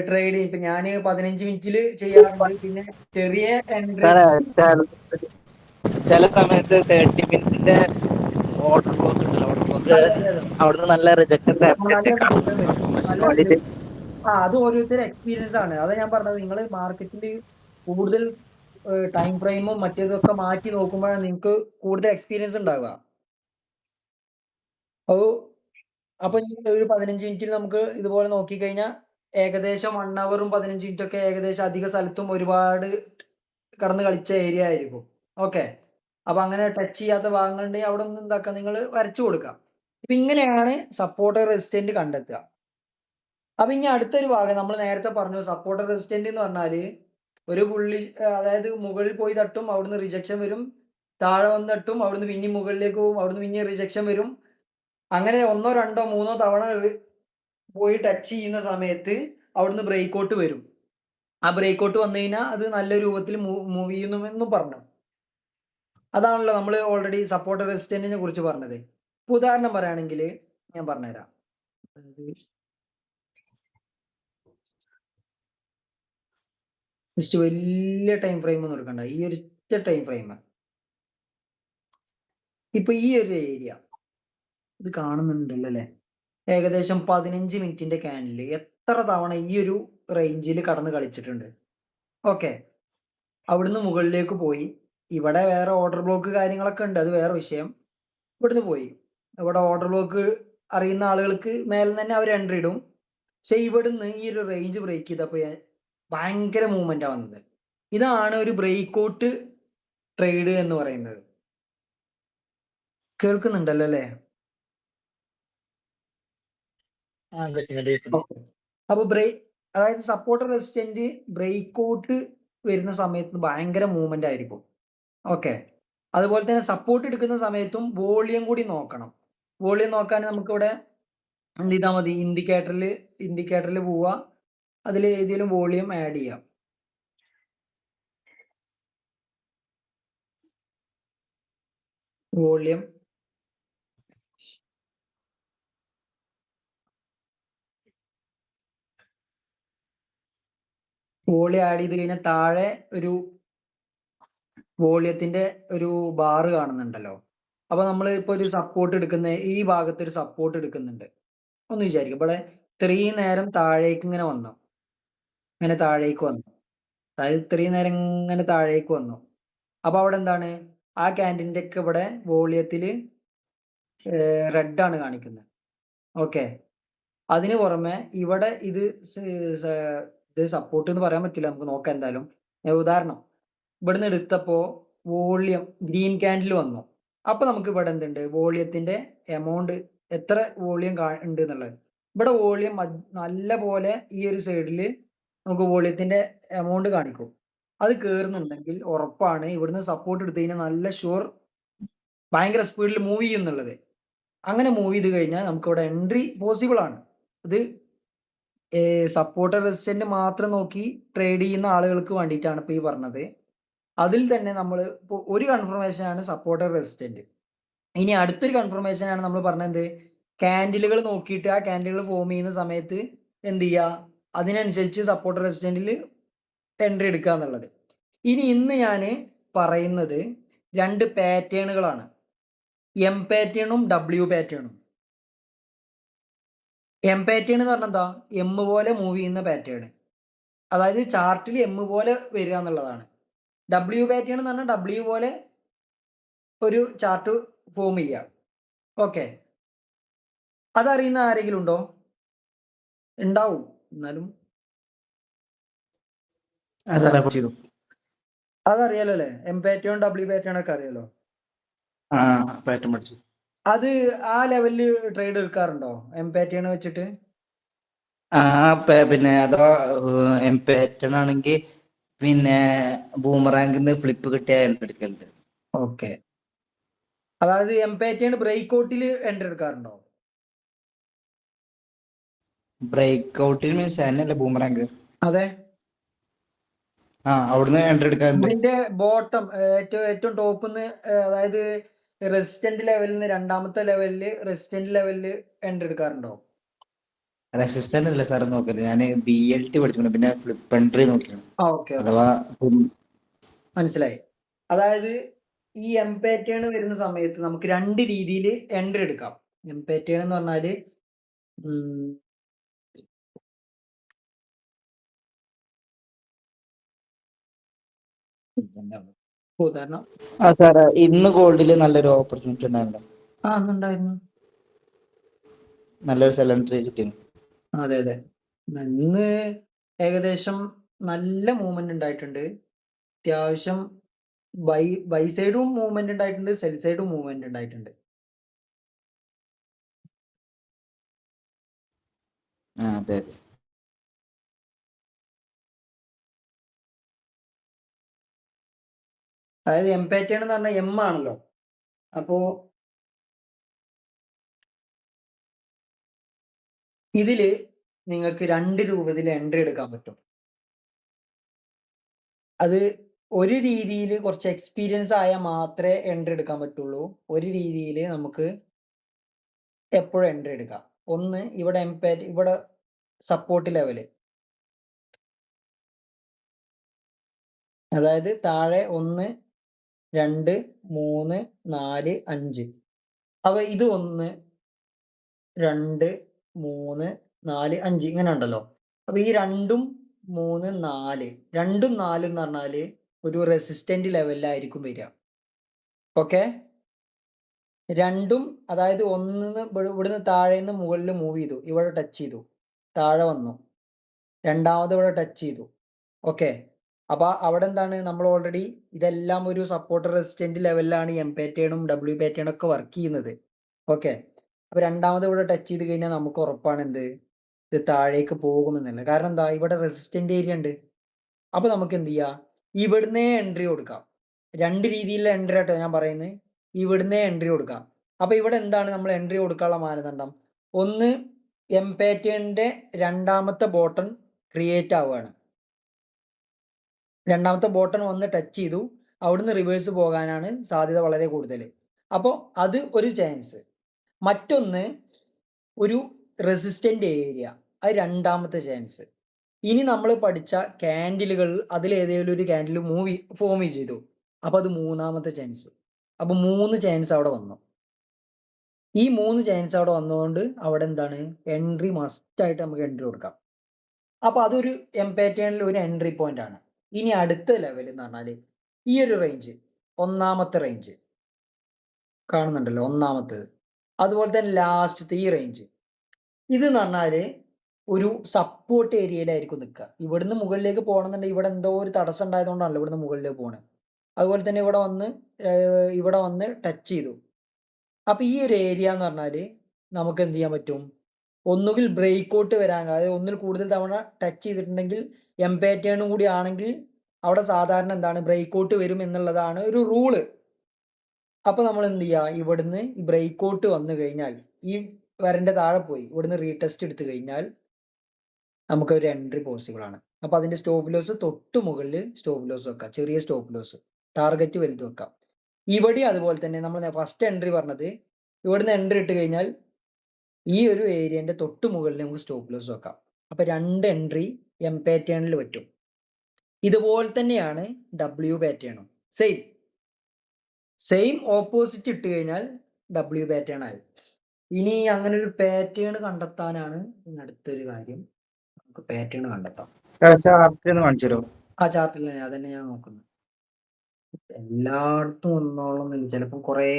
ട്രേഡ് ചെയ്യും. ഇപ്പൊ ഞാൻ 15 മിനിറ്റിൽ ചെയ്യാറുണ്ട്. പിന്നെ ചെറിയ എൻട്രി ചില സമയത്ത് 30 മിനിറ്റ്സിന്റെ ഓർഡർ ബ്ലോക്ക് ഉണ്ടല്ലോ, ഓർഡർ ബ്ലോക്ക് അവിടുന്ന് നല്ല റിജക്റ്റഡ് അത് ഓരോരുത്തരുടെ എക്സ്പീരിയൻസ് ആണ്. അതാ ഞാൻ പറഞ്ഞത്, നിങ്ങൾ മാർക്കറ്റിൽ കൂടുതൽ ടൈം ഫ്രെയിമും മറ്റേതൊക്കെ മാറ്റി നോക്കുമ്പോഴാണ് നിങ്ങൾക്ക് കൂടുതൽ എക്സ്പീരിയൻസ് ഉണ്ടാവുക. അപ്പൊ ഒരു 15 മിനിറ്റിൽ നമുക്ക് ഇതുപോലെ നോക്കിക്കഴിഞ്ഞാൽ ഏകദേശം 1 ഹവറും 15 മിനിറ്റ് ഒക്കെ ഏകദേശം അധിക സ്ഥലത്തും ഒരുപാട് കടന്ന് കളിച്ച ഏരിയ ആയിരിക്കും. ഓക്കെ. അപ്പൊ അങ്ങനെ ടച്ച് ചെയ്യാത്ത ഭാഗങ്ങളുണ്ടെങ്കിൽ അവിടെ ഒന്നും എന്താക്കാം, നിങ്ങൾ വരച്ചു കൊടുക്കാം. ഇപ്പൊ ഇങ്ങനെയാണ് സപ്പോർട്ട് റെസിസ്റ്റന്റ് കണ്ടെത്തുക. അപ്പൊ ഇനി അടുത്തൊരു ഭാഗം നമ്മൾ നേരത്തെ പറഞ്ഞു, സപ്പോർട്ട് റെസിസ്റ്റന്റ് എന്ന് പറഞ്ഞാല് ഒരു പുള്ളി, അതായത് മുകളിൽ പോയി തട്ടും, അവിടുന്ന് റിജക്ഷൻ വരും, താഴെ വന്ന് തട്ടും, അവിടുന്ന് പിന്നെ മുകളിലേക്ക് പോകും, അവിടുന്ന് പിന്നെ റിജക്ഷൻ വരും. അങ്ങനെ 1, 2, 3 തവണ പോയി ടച്ച് ചെയ്യുന്ന സമയത്ത് അവിടുന്ന് ബ്രേക്ക് ഔട്ട് വരും. ആ ബ്രേക്ക് ഔട്ട് വന്നു കഴിഞ്ഞാൽ അത് നല്ല രൂപത്തിൽ മൂവ് ചെയ്യുമെന്നും പറഞ്ഞു. അതാണല്ലോ നമ്മൾ ഓൾറെഡി സപ്പോർട്ട് റെസിസ്റ്റന്റിനെ കുറിച്ച് പറഞ്ഞത്. ഇപ്പൊ ഉദാഹരണം പറയുകയാണെങ്കിൽ ഞാൻ പറഞ്ഞുതരാം. ജസ്റ്റ് വലിയ ടൈം ഫ്രെയിം ഒന്നും എടുക്കണ്ട, ഈ ഒരു ടൈം ഫ്രെയിം. ഇപ്പൊ ഈ ഒരു ഏരിയ ഇത് കാണുന്നുണ്ടല്ലോ അല്ലെ, ഏകദേശം 15 മിനിറ്റിന്റെ ക്യാനില് എത്ര തവണ ഈ ഒരു റേഞ്ചിൽ കടന്ന് കളിച്ചിട്ടുണ്ട്. ഓക്കെ. അവിടുന്ന് മുകളിലേക്ക് പോയി, ഇവിടെ വേറെ ഓർഡർ ബ്ലോക്ക് കാര്യങ്ങളൊക്കെ ഉണ്ട്, അത് വേറെ വിഷയം. ഇവിടുന്ന് പോയി, ഇവിടെ ഓർഡർ ബ്ലോക്ക് അറിയുന്ന ആളുകൾക്ക് മേലെ തന്നെ അവർ എൻട്രി ഇടും. പക്ഷെ ഇവിടുന്ന് ഈ ഒരു റേഞ്ച് ബ്രേക്ക് ചെയ്തപ്പോ ഭയങ്കര മൂവ്മെന്റ് വന്നത്. ഇതാണ് ഒരു ബ്രേക്ക് ഔട്ട് ട്രേഡ് എന്ന് പറയുന്നത്. കേൾക്കുന്നുണ്ടല്ലോ അല്ലേ? അപ്പൊ അതായത് സപ്പോർട്ട് റെസിസ്റ്റന്റ് ബ്രേക്ക് ഔട്ട് വരുന്ന സമയത്ത് ഭയങ്കര മൂവ്മെന്റ് ആയിരിക്കും. ഓക്കെ. അതുപോലെ തന്നെ സപ്പോർട്ട് എടുക്കുന്ന സമയത്തും വോളിയം കൂടി നോക്കണം. വോളിയം നോക്കാൻ നമുക്കിവിടെ എന്ത് ചെയ്താൽ മതി, ഇൻഡിക്കേറ്ററിൽ പോവുക, അതിൽ ഏതെങ്കിലും വോളിയം ആഡ് ചെയ്യാം. വോളിയം ആഡ് ചെയ്ത് കഴിഞ്ഞാൽ താഴെ ഒരു വോളിയത്തിന്റെ ഒരു ബാറ് കാണുന്നുണ്ടല്ലോ. അപ്പൊ നമ്മൾ ഇപ്പൊ ഒരു സപ്പോർട്ട് എടുക്കുന്ന ഈ ഭാഗത്ത് ഒരു സപ്പോർട്ട് എടുക്കുന്നുണ്ട് ഒന്ന് വിചാരിക്കും. ഇവിടെ ഇത്രയും നേരം താഴേക്ക് ഇങ്ങനെ വന്നു, ഇങ്ങനെ താഴേക്ക് വന്നു, അതായത് ഇത്രയും നേരം ഇങ്ങനെ താഴേക്ക് വന്നു. അപ്പൊ അവിടെ എന്താണ്, ആ ക്യാൻഡിലിന്റെ ഒക്കെ ഇവിടെ വോളിയത്തില് റെഡ് ആണ് കാണിക്കുന്നത്. ഓക്കെ, അതിന് പുറമെ ഇവിടെ ഇത് സപ്പോർട്ട് എന്ന് പറയാൻ പറ്റില്ല, നമുക്ക് നോക്കാം എന്തായാലും. ഉദാഹരണം, ഇവിടുന്ന് എടുത്തപ്പോ വോളിയം ഗ്രീൻ ക്യാൻഡിൽ വന്നു. അപ്പൊ നമുക്ക് ഇവിടെ എന്തുണ്ട്, വോളിയത്തിന്റെ എമൗണ്ട് എത്ര വോളിയം ഉണ്ട് എന്നുള്ളത്. ഇവിടെ വോളിയം നല്ല പോലെ ഈ ഒരു സൈഡില് നമുക്ക് വോളിയത്തിന്റെ എമൗണ്ട് കാണിക്കും. അത് കേറുന്നുണ്ടെങ്കിൽ ഉറപ്പാണ് ഇവിടുന്ന് സപ്പോർട്ട് എടുത്തു കഴിഞ്ഞാൽ നല്ല ഷുവർ ഭയങ്കര സ്പീഡിൽ മൂവ് ചെയ്യുന്നുള്ളത്. അങ്ങനെ മൂവ് ചെയ്ത് കഴിഞ്ഞാൽ നമുക്ക് ഇവിടെ എൻട്രി പോസിബിൾ ആണ്. ഇത് സപ്പോർട്ടർ റെസിസ്റ്റന്റ് മാത്രം നോക്കി ട്രേഡ് ചെയ്യുന്ന ആളുകൾക്ക് വേണ്ടിയിട്ടാണ് ഇപ്പൊ ഈ പറഞ്ഞത്. അതിൽ തന്നെ നമ്മൾ ഇപ്പോൾ ഒരു കൺഫർമേഷൻ ആണ് സപ്പോർട്ടർ റെസിസ്റ്റന്റ്. ഇനി അടുത്തൊരു കൺഫർമേഷൻ ആണ് നമ്മൾ പറഞ്ഞത്, ക്യാൻഡിലുകൾ നോക്കിയിട്ട് ആ ക്യാൻഡിലുകൾ ഫോം ചെയ്യുന്ന സമയത്ത് എന്ത് ചെയ്യുക, അതിനനുസരിച്ച് സപ്പോർട്ടർ റെസിസ്റ്റന്റിൽ എൻട്രി എടുക്കുക എന്നുള്ളത്. ഇനി ഇന്ന് ഞാൻ പറയുന്നത് 2 പാറ്റേണുകളാണ്, എം പാറ്റേണും ഡബ്ല്യു പാറ്റേണും. എം പാറ്റേൺ എന്ന് പറഞ്ഞാൽ എന്താ, എം പോലെ മൂവ് ചെയ്യുന്ന പാറ്റേൺ, അതായത് ചാർട്ടിൽ എം പോലെ വരിക എന്നുള്ളതാണ്. ഡബ്ല്യു പാറ്റേൺ എന്ന് പറഞ്ഞാൽ ഡബ്ല്യു പോലെ ഒരു ചാർട്ട് ഫോം ചെയ്യുക. ഓക്കെ, അതറിയുന്ന ആരെങ്കിലും ഉണ്ടോ? ഉണ്ടാവും, എന്നാലും അതറിയാലോ അല്ലേ, എം പാറ്റേൺ ഡബ്ല്യു പാറ്റേൺ ഒക്കെ അറിയാലോ. പാറ്റേൺ പഠിച്ചു. അത് ആ ലെവലിൽ ട്രേഡ് എടുക്കാറുണ്ടോ എം പാറ്റേൺ വെച്ചിട്ട്? പിന്നെ അഥവാ എം പാറ്റേൺ ആണെങ്കിൽ പിന്നെ ബൂമറാങ്കിന് ഫ്ലിപ്പ് കിട്ടിയ എടുക്കലുണ്ട്. ഓക്കെ, അതായത് എം പാറ്റേൺ ബ്രേക്ക് ഔട്ടിൽ എൻട്രി എടുക്കാറുണ്ടോ? ബ്രേക്ക് ഔട്ടിൽ മീൻസ് അതിനല്ലേ ബൂമറാങ്ക്? അതെ, അവിടുന്ന് എൻട്രി എടുക്കാറുണ്ട്. അതിന്റെ ബോട്ടം ഏറ്റവും ടോപ്പ് നിന്ന്, അതായത് റെസിസ്റ്റന്റ് ലെവലിൽ നിന്ന് രണ്ടാമത്തെ ലെവലില് റെസിസ്റ്റന്റ് ലെവലിൽ എൻട്രി എടുക്കാറുണ്ടോ? റെസിസ്റ്റന്റ് അല്ല സാർ നോക്കല്, ഞാൻ BLT പഠിച്ചിട്ടുണ്ട്, പിന്നെ ഫ്ലിപ്പ് എൻട്രി നോക്കിയാണ്. ഓക്കെ, അഥവാ മനസ്സിലായി. അതായത് ഈ എം പാറ്റേൺ വരുന്ന സമയത്ത് നമുക്ക് 2 രീതിയിൽ എൻട്രി എടുക്കാം. എം പാറ്റേൺ എന്ന് പറഞ്ഞാല് ഉദാഹരണം സാറേ ഇന്ന് ഗോൾഡില് നല്ലൊരു ഓപ്പർച്യൂണിറ്റി ഉണ്ടായിരുന്നു. ഉണ്ടായിരുന്നു, നല്ലൊരു സെൽ എൻട്രി കിട്ടി. അതെ അതെ, ഇന്ന് ഏകദേശം നല്ല മൂവ്മെന്റ് ഉണ്ടായിട്ടുണ്ട്. അത്യാവശ്യം ബൈ സൈഡും മൂവ്മെന്റ് ഉണ്ടായിട്ടുണ്ട്, സെൽ സൈഡും മൂവ്മെന്റ് ഉണ്ടായിട്ടുണ്ട്. അതെ, അതായത് എം പാറ്റേൺ എന്ന് പറഞ്ഞാൽ എം ആണല്ലോ. അപ്പോ ഇതില് നിങ്ങൾക്ക് 2 രൂപത്തിൽ എൻട്രി എടുക്കാൻ പറ്റും. അത് ഒരു രീതിയിൽ കുറച്ച് എക്സ്പീരിയൻസ് ആയാൽ മാത്രമേ എൻട്രി എടുക്കാൻ പറ്റുള്ളൂ. ഒരു രീതിയിൽ നമുക്ക് എപ്പോഴും എൻട്രി എടുക്കാം. ഒന്ന്, ഇവിടെ ഇവിടെ സപ്പോർട്ട് ലെവല്, അതായത് താഴെ 1 2 3 4 5. അപ്പൊ ഇത് 1 2 3 4 5 ഇങ്ങനെ ഉണ്ടല്ലോ. അപ്പൊ ഈ 2 3 4 2 4 എന്ന് പറഞ്ഞാല് ഒരു റെസിസ്റ്റന്റ് ലെവലിലായിരിക്കും വരിക. ഓക്കെ, 2ഉം അതായത് 1 ഇവിടുന്ന് താഴേന്ന് മുകളിൽ മൂവ് ചെയ്തു, ഇവിടെ ടച്ച് ചെയ്തു, താഴെ വന്നു, രണ്ടാമത് ഇവിടെ ടച്ച് ചെയ്തു. ഓക്കെ, അപ്പൊ അവിടെ എന്താണ്, നമ്മൾ ഓൾറെഡി ഇതെല്ലാം ഒരു സപ്പോർട്ടർ റെസിസ്റ്റന്റ് ലെവലിലാണ് എം പാറ്റേണും ഡബ്ല്യു പാറ്റേണും ഒക്കെ വർക്ക് ചെയ്യുന്നത്. ഓക്കെ, അപ്പൊ രണ്ടാമത് ഇവിടെ ടച്ച് ചെയ്ത് കഴിഞ്ഞാൽ നമുക്ക് ഉറപ്പാണ് എന്ത്, ഇത് താഴേക്ക് പോകുമെന്നുള്ളത്. കാരണം എന്താ, ഇവിടെ റെസിസ്റ്റന്റ് ഏരിയ ഉണ്ട്. അപ്പൊ നമുക്ക് എന്ത് ചെയ്യാം, ഇവിടുന്നേ എൻട്രി കൊടുക്കാം. 2 രീതിയിലുള്ള എൻട്രി ആട്ടോ ഞാൻ പറയുന്നത്, ഇവിടുന്നേ എൻട്രി കൊടുക്കാം. അപ്പൊ ഇവിടെ എന്താണ് നമ്മൾ എൻട്രി കൊടുക്കാനുള്ള മാനദണ്ഡം? ഒന്ന്, എം പാറ്റേണിന്റെ രണ്ടാമത്തെ ബോട്ടൺ ക്രിയേറ്റ് ആവുകയാണ്. രണ്ടാമത്തെ ബോട്ടൺ വന്ന് ടച്ച് ചെയ്തു, അവിടുന്ന് റിവേഴ്സ് പോകാനാണ് സാധ്യത വളരെ കൂടുതൽ. അപ്പോൾ അത് ഒരു ചാൻസ്. മറ്റൊന്ന് ഒരു റെസിസ്റ്റന്റ് ഏരിയ, അത് രണ്ടാമത്തെ ചാൻസ്. ഇനി നമ്മൾ പഠിച്ച ക്യാൻഡിലുകൾ അതിലേതെങ്കിലും ഒരു ക്യാൻഡിൽ ഫോം ചെയ്തു, അപ്പൊ അത് മൂന്നാമത്തെ ചാൻസ്. അപ്പൊ 3 ചാൻസ് അവിടെ വന്നു. ഈ 3 ചാൻസ് അവിടെ വന്നതുകൊണ്ട് അവിടെ എന്താണ്, എൻട്രി മസ്റ്റ് ആയിട്ട് നമുക്ക് എൻട്രി കൊടുക്കാം. അപ്പൊ അതൊരു എം പാറ്റേണിൽ ഒരു എൻട്രി പോയിന്റ് ആണ്. ഇനി അടുത്ത ലെവൽ എന്ന് പറഞ്ഞാല് ഈ ഒരു റേഞ്ച്, ഒന്നാമത്തെ റേഞ്ച് കാണുന്നുണ്ടല്ലോ, ഒന്നാമത്തേത്. അതുപോലെ തന്നെ ലാസ്റ്റത്തെ ഈ റേഞ്ച്, ഇത് എന്ന് പറഞ്ഞാല് ഒരു സപ്പോർട്ട് ഏരിയയിലായിരിക്കും നിൽക്കുക. ഇവിടുന്ന് മുകളിലേക്ക് പോകണമെന്നുണ്ടെങ്കിൽ ഇവിടെ എന്തോ ഒരു തടസ്സം ഉണ്ടായതുകൊണ്ടാണല്ലോ ഇവിടുന്ന് മുകളിലേക്ക് പോകണത്. അതുപോലെ തന്നെ ഇവിടെ വന്ന് ടച്ച് ചെയ്തു. അപ്പൊ ഈ ഒരു ഏരിയ എന്ന് പറഞ്ഞാല് നമുക്ക് എന്ത് ചെയ്യാൻ പറ്റും, ഒന്നുകിൽ ബ്രേക്ക് ഔട്ട് വരാൻ, അതായത് ഒന്നിൽ കൂടുതൽ തവണ ടച്ച് ചെയ്തിട്ടുണ്ടെങ്കിൽ എം പാറ്റേണും കൂടി ആണെങ്കിൽ അവിടെ സാധാരണ എന്താണ്, ബ്രേക്ക് ഔട്ട് വരും എന്നുള്ളതാണ് ഒരു റൂള്. അപ്പൊ നമ്മൾ എന്ത് ചെയ്യുക, ഇവിടുന്ന് ബ്രേക്ക് ഔട്ട് വന്നു കഴിഞ്ഞാൽ ഈ വരന്റെ താഴെ പോയി ഇവിടുന്ന് റീടെസ്റ്റ് എടുത്തു കഴിഞ്ഞാൽ നമുക്ക് ഒരു എൻട്രി പോസിബിൾ ആണ്. അപ്പൊ അതിന്റെ സ്റ്റോപ്പ് ലോസ് തൊട്ട് മുകളിൽ സ്റ്റോപ്പ് ലോസ് വെക്കാം, ചെറിയ സ്റ്റോപ്പ് ലോസ്, ടാർഗറ്റ് വലുത് വെക്കാം. ഇവിടെ അതുപോലെ തന്നെ നമ്മൾ ഫസ്റ്റ് എൻട്രി പറഞ്ഞത്, ഇവിടുന്ന് എൻട്രി ഇട്ട് കഴിഞ്ഞാൽ ഈ ഒരു ഏരിയന്റെ തൊട്ട് മുകളിൽ നമുക്ക് സ്റ്റോപ്പ് ലോസ് വെക്കാം. അപ്പൊ 2 എൻട്രി എം പാറ്റേണിൽ പറ്റും. ഇതുപോലെ തന്നെയാണ് ഡബ്ല്യു പാറ്റേണും. സെയിം ഓപ്പോസിറ്റ് ഇട്ട് കഴിഞ്ഞാൽ ഡബ്ല്യു പാറ്റേൺ ആയി. ഇനി അങ്ങനെ ഒരു പാറ്റേൺ കണ്ടെത്താനാണ് അടുത്തൊരു കാര്യം. നമുക്ക് പാറ്റേൺ കണ്ടെത്താം. ചാർട്ട് കാണിച്ചു തരുമോ? ആ ചാർട്ടിൽ അതന്നെ ഞാൻ നോക്കുന്നത്. എല്ലായിടത്തും ഒന്നോളൊന്നുമില്ല, ചിലപ്പോൾ കുറേ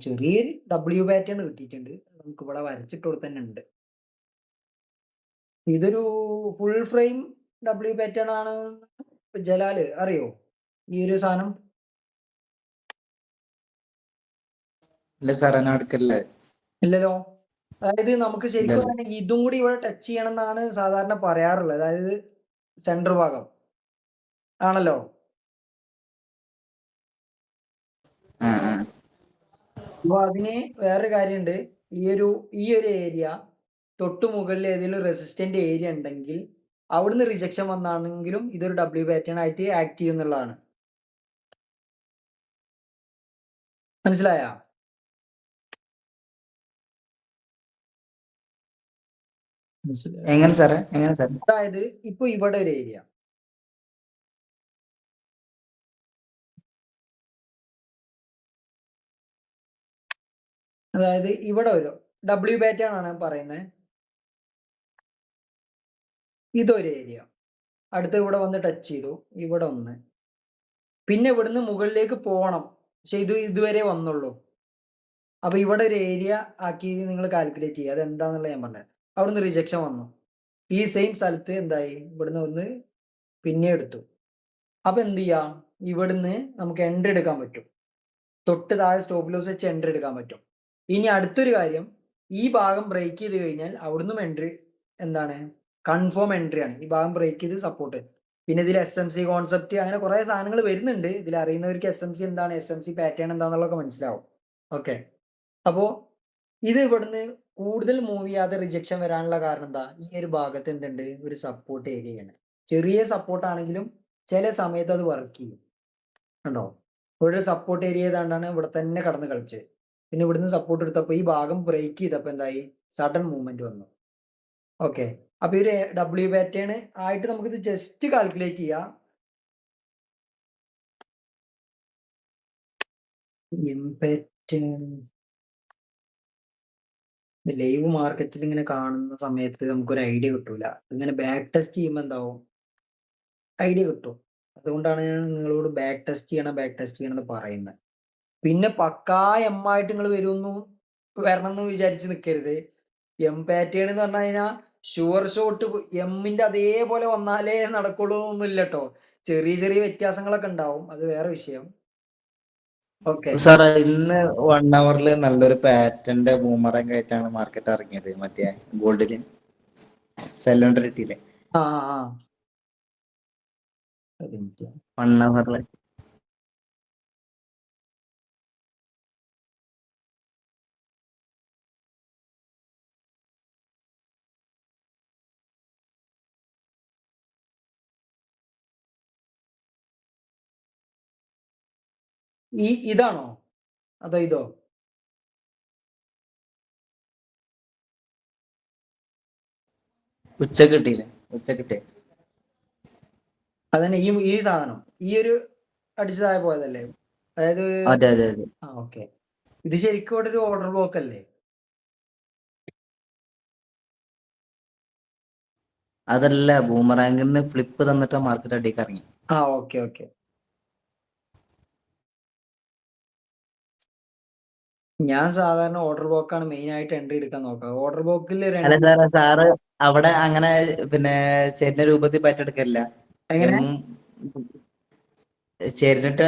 ചെറിയൊരു ഡബ്ല്യു പാറ്റേൺ കിട്ടിയിട്ടുണ്ട്. നമുക്ക് ഇവിടെ വരച്ചിട്ട് തന്നെ ഉണ്ട്. ഇതൊരു ഫുൾ ഫ്രെയിം ഡബ്ല്യു പാറ്റേൺ ആണ്. ജലാല് അറിയോ ഈ ഒരു സാധനം? ഇല്ല സാർ, എന്നെ അടുക്കല്ലേ. ഇല്ലല്ലോ. അതായത് നമുക്ക് ശരിക്കും പറഞ്ഞാൽ ഇതും കൂടി ഇവിടെ ടച്ച് ചെയ്യണം എന്നാണ് സാധാരണ പറയാറുള്ളത്. അതായത് സെന്റർ ഭാഗം ആണല്ലോ. അപ്പൊ അതിന് വേറൊരു കാര്യമുണ്ട്. ഈ ഒരു ഏരിയ തൊട്ടു മുകളിൽ ഏതെങ്കിലും റെസിസ്റ്റന്റ് ഏരിയ ഉണ്ടെങ്കിൽ അവിടുന്ന് റിജക്ഷൻ വന്നാണെങ്കിലും ഇതൊരു ഡബ്ല്യു പാറ്റേൺ ആയിട്ട് ആക്ട് ചെയ്യുന്നുള്ളതാണ്. മനസ്സിലായ? എങ്ങനെ സാറേ, എങ്ങനെ സാർ? അതായത് ഇപ്പൊ ഇവിടെ ഒരു ഏരിയ, അതായത് ഇവിടെ ഒരു ഡബ്ല്യു പാറ്റേൺ ആണ് പറയുന്നത്. ഇതൊരു ഏരിയ, അടുത്ത് ഇവിടെ വന്ന് ടച്ച് ചെയ്തു, ഇവിടെ ഒന്ന്, പിന്നെ ഇവിടുന്ന് മുകളിലേക്ക് പോകണം, പക്ഷെ ഇതുവരെ വന്നുള്ളൂ. അപ്പൊ ഇവിടെ ഒരു ഏരിയ ആക്കി നിങ്ങൾ കാൽക്കുലേറ്റ് ചെയ്യുക, അത് എന്താന്നുള്ളത് ഞാൻ പറഞ്ഞത്. അവിടുന്ന് റിജക്ഷൻ വന്നു, ഈ സെയിം സ്ഥലത്ത് എന്തായി, ഇവിടുന്ന് ഒന്ന് പിന്നെ എടുത്തു. അപ്പൊ എന്ത് ചെയ്യാം, ഇവിടുന്ന് നമുക്ക് എൻട്രി എടുക്കാൻ പറ്റും, തൊട്ട് താഴെ സ്റ്റോപ്പ് ലോസ് വെച്ച് എൻട്രി എടുക്കാൻ പറ്റും. ഇനി അടുത്തൊരു കാര്യം, ഈ ഭാഗം ബ്രേക്ക് ചെയ്ത് കഴിഞ്ഞാൽ അവിടുന്ന് എൻട്രി എന്താണ്, കൺഫേം എൻട്രി ആണ്. ഈ ഭാഗം ബ്രേക്ക് ചെയ്ത് സപ്പോർട്ട്. പിന്നെ ഇതിൽ SMC കോൺസെപ്റ്റ് അങ്ങനെ കുറെ സാധനങ്ങൾ വരുന്നുണ്ട്. ഇതിൽ അറിയുന്നവർക്ക് SMC എന്താണ്, SMC പാറ്റേൺ എന്താണെന്നുള്ളതൊക്കെ മനസ്സിലാവും. ഓക്കെ, അപ്പോ ഇത് ഇവിടുന്ന് കൂടുതൽ മൂവ് ചെയ്യാതെ റിജക്ഷൻ വരാനുള്ള കാരണം എന്താ, ഈ ഒരു ഭാഗത്ത് എന്തുണ്ട്, ഒരു സപ്പോർട്ട് ഏരിയയാണ്. ചെറിയ സപ്പോർട്ട് ആണെങ്കിലും ചില സമയത്ത് അത് വർക്ക് ചെയ്യും. കണ്ടോ, ഇവിടെ സപ്പോർട്ട് ഏരിയ ഏതാണ്ടാണ് ഇവിടെ തന്നെ കടന്ന് കളിച്ച്, പിന്നെ ഇവിടുന്ന് സപ്പോർട്ട് എടുത്തപ്പോൾ ഈ ഭാഗം ബ്രേക്ക് ചെയ്തപ്പോൾ എന്തായി, സഡൻ മൂവ്മെന്റ് വന്നു. ഓക്കെ, അപ്പൊ ഈ ഒരു ഡബ്ല്യു പാറ്റേൺ ആയിട്ട് നമുക്കിത് ജസ്റ്റ് കാൽക്കുലേറ്റ് ചെയ്യാം. എം പാറ്റേൺ ലൈവ് മാർക്കറ്റിൽ ഇങ്ങനെ കാണുന്ന സമയത്ത് നമുക്കൊരു ഐഡിയ കിട്ടൂല. ഇങ്ങനെ ബാക്ക് ടെസ്റ്റ് ചെയ്യുമ്പോൾ എന്താവും, ഐഡിയ കിട്ടും. അതുകൊണ്ടാണ് ഞാൻ നിങ്ങളോട് ബാക്ക് ടെസ്റ്റ് ചെയ്യണം എന്ന് പറയുന്നത്. പിന്നെ പക്കാ എം ആയിട്ട് നിങ്ങൾ വരണം എന്ന് വിചാരിച്ച് നിൽക്കരുത്. എം പാറ്റേൺ എന്ന് പറഞ്ഞു കഴിഞ്ഞാൽ ഷുവർ ഷോട്ട് എമ്മിന്റെ അതേപോലെ വന്നാലേ നടക്കുള്ളൂ ഒന്നുമില്ല കേട്ടോ. ചെറിയ ചെറിയ വ്യത്യാസങ്ങളൊക്കെ ഉണ്ടാവും, അത് വേറെ വിഷയം. ഓക്കെ സാർ, ഇന്ന് 1 hourല് നല്ലൊരു പാറ്റേണിന്റെ ബൂമറങ് ആയിട്ടാണ് മാർക്കറ്റ് ഇറങ്ങിയത്. മറ്റേ ഗോൾഡില് സെല്ലോണ്ട് കിട്ടിയില്ലേ ആ 1 hourല്? ഇതാണോ അതോ ഇതോ? ഉച്ചക്ക് കിട്ടിയില്ലേ? ഉച്ചക്ക് കിട്ടിയ അതന്നെ ഈ സാധനം ഈ ഒരു അടിച്ചതായ പോയതല്ലേ? അതായത് അതെ അതെ അതെ. ഓക്കെ. ഇത് ശരിക്കും ഇവിടെ ഒരു ഓർഡർ ബ്ലോക്ക് അല്ലേ? അതല്ല, ബൂമറാങ്കിന് ഫ്ലിപ്പ് തന്നിട്ട് മാർക്കറ്റ് അടിക്ക് ഇറങ്ങി. Okay okay. ഞാൻ സാധാരണ ഓർഡർ ബ്ലോക്കാണ് മെയിൻ ആയിട്ട് എൻട്രി എടുക്കാൻ നോക്കുക. ഓർഡർ ബ്ലോക്കിൽ അല്ല സാറ് അവിടെ അങ്ങനെ പിന്നെ ചെരിഞ്ഞ രൂപത്തിൽ പാറ്റെടുക്കലില്ല. എങ്ങനെ? ചെരിഞ്ഞിട്ട്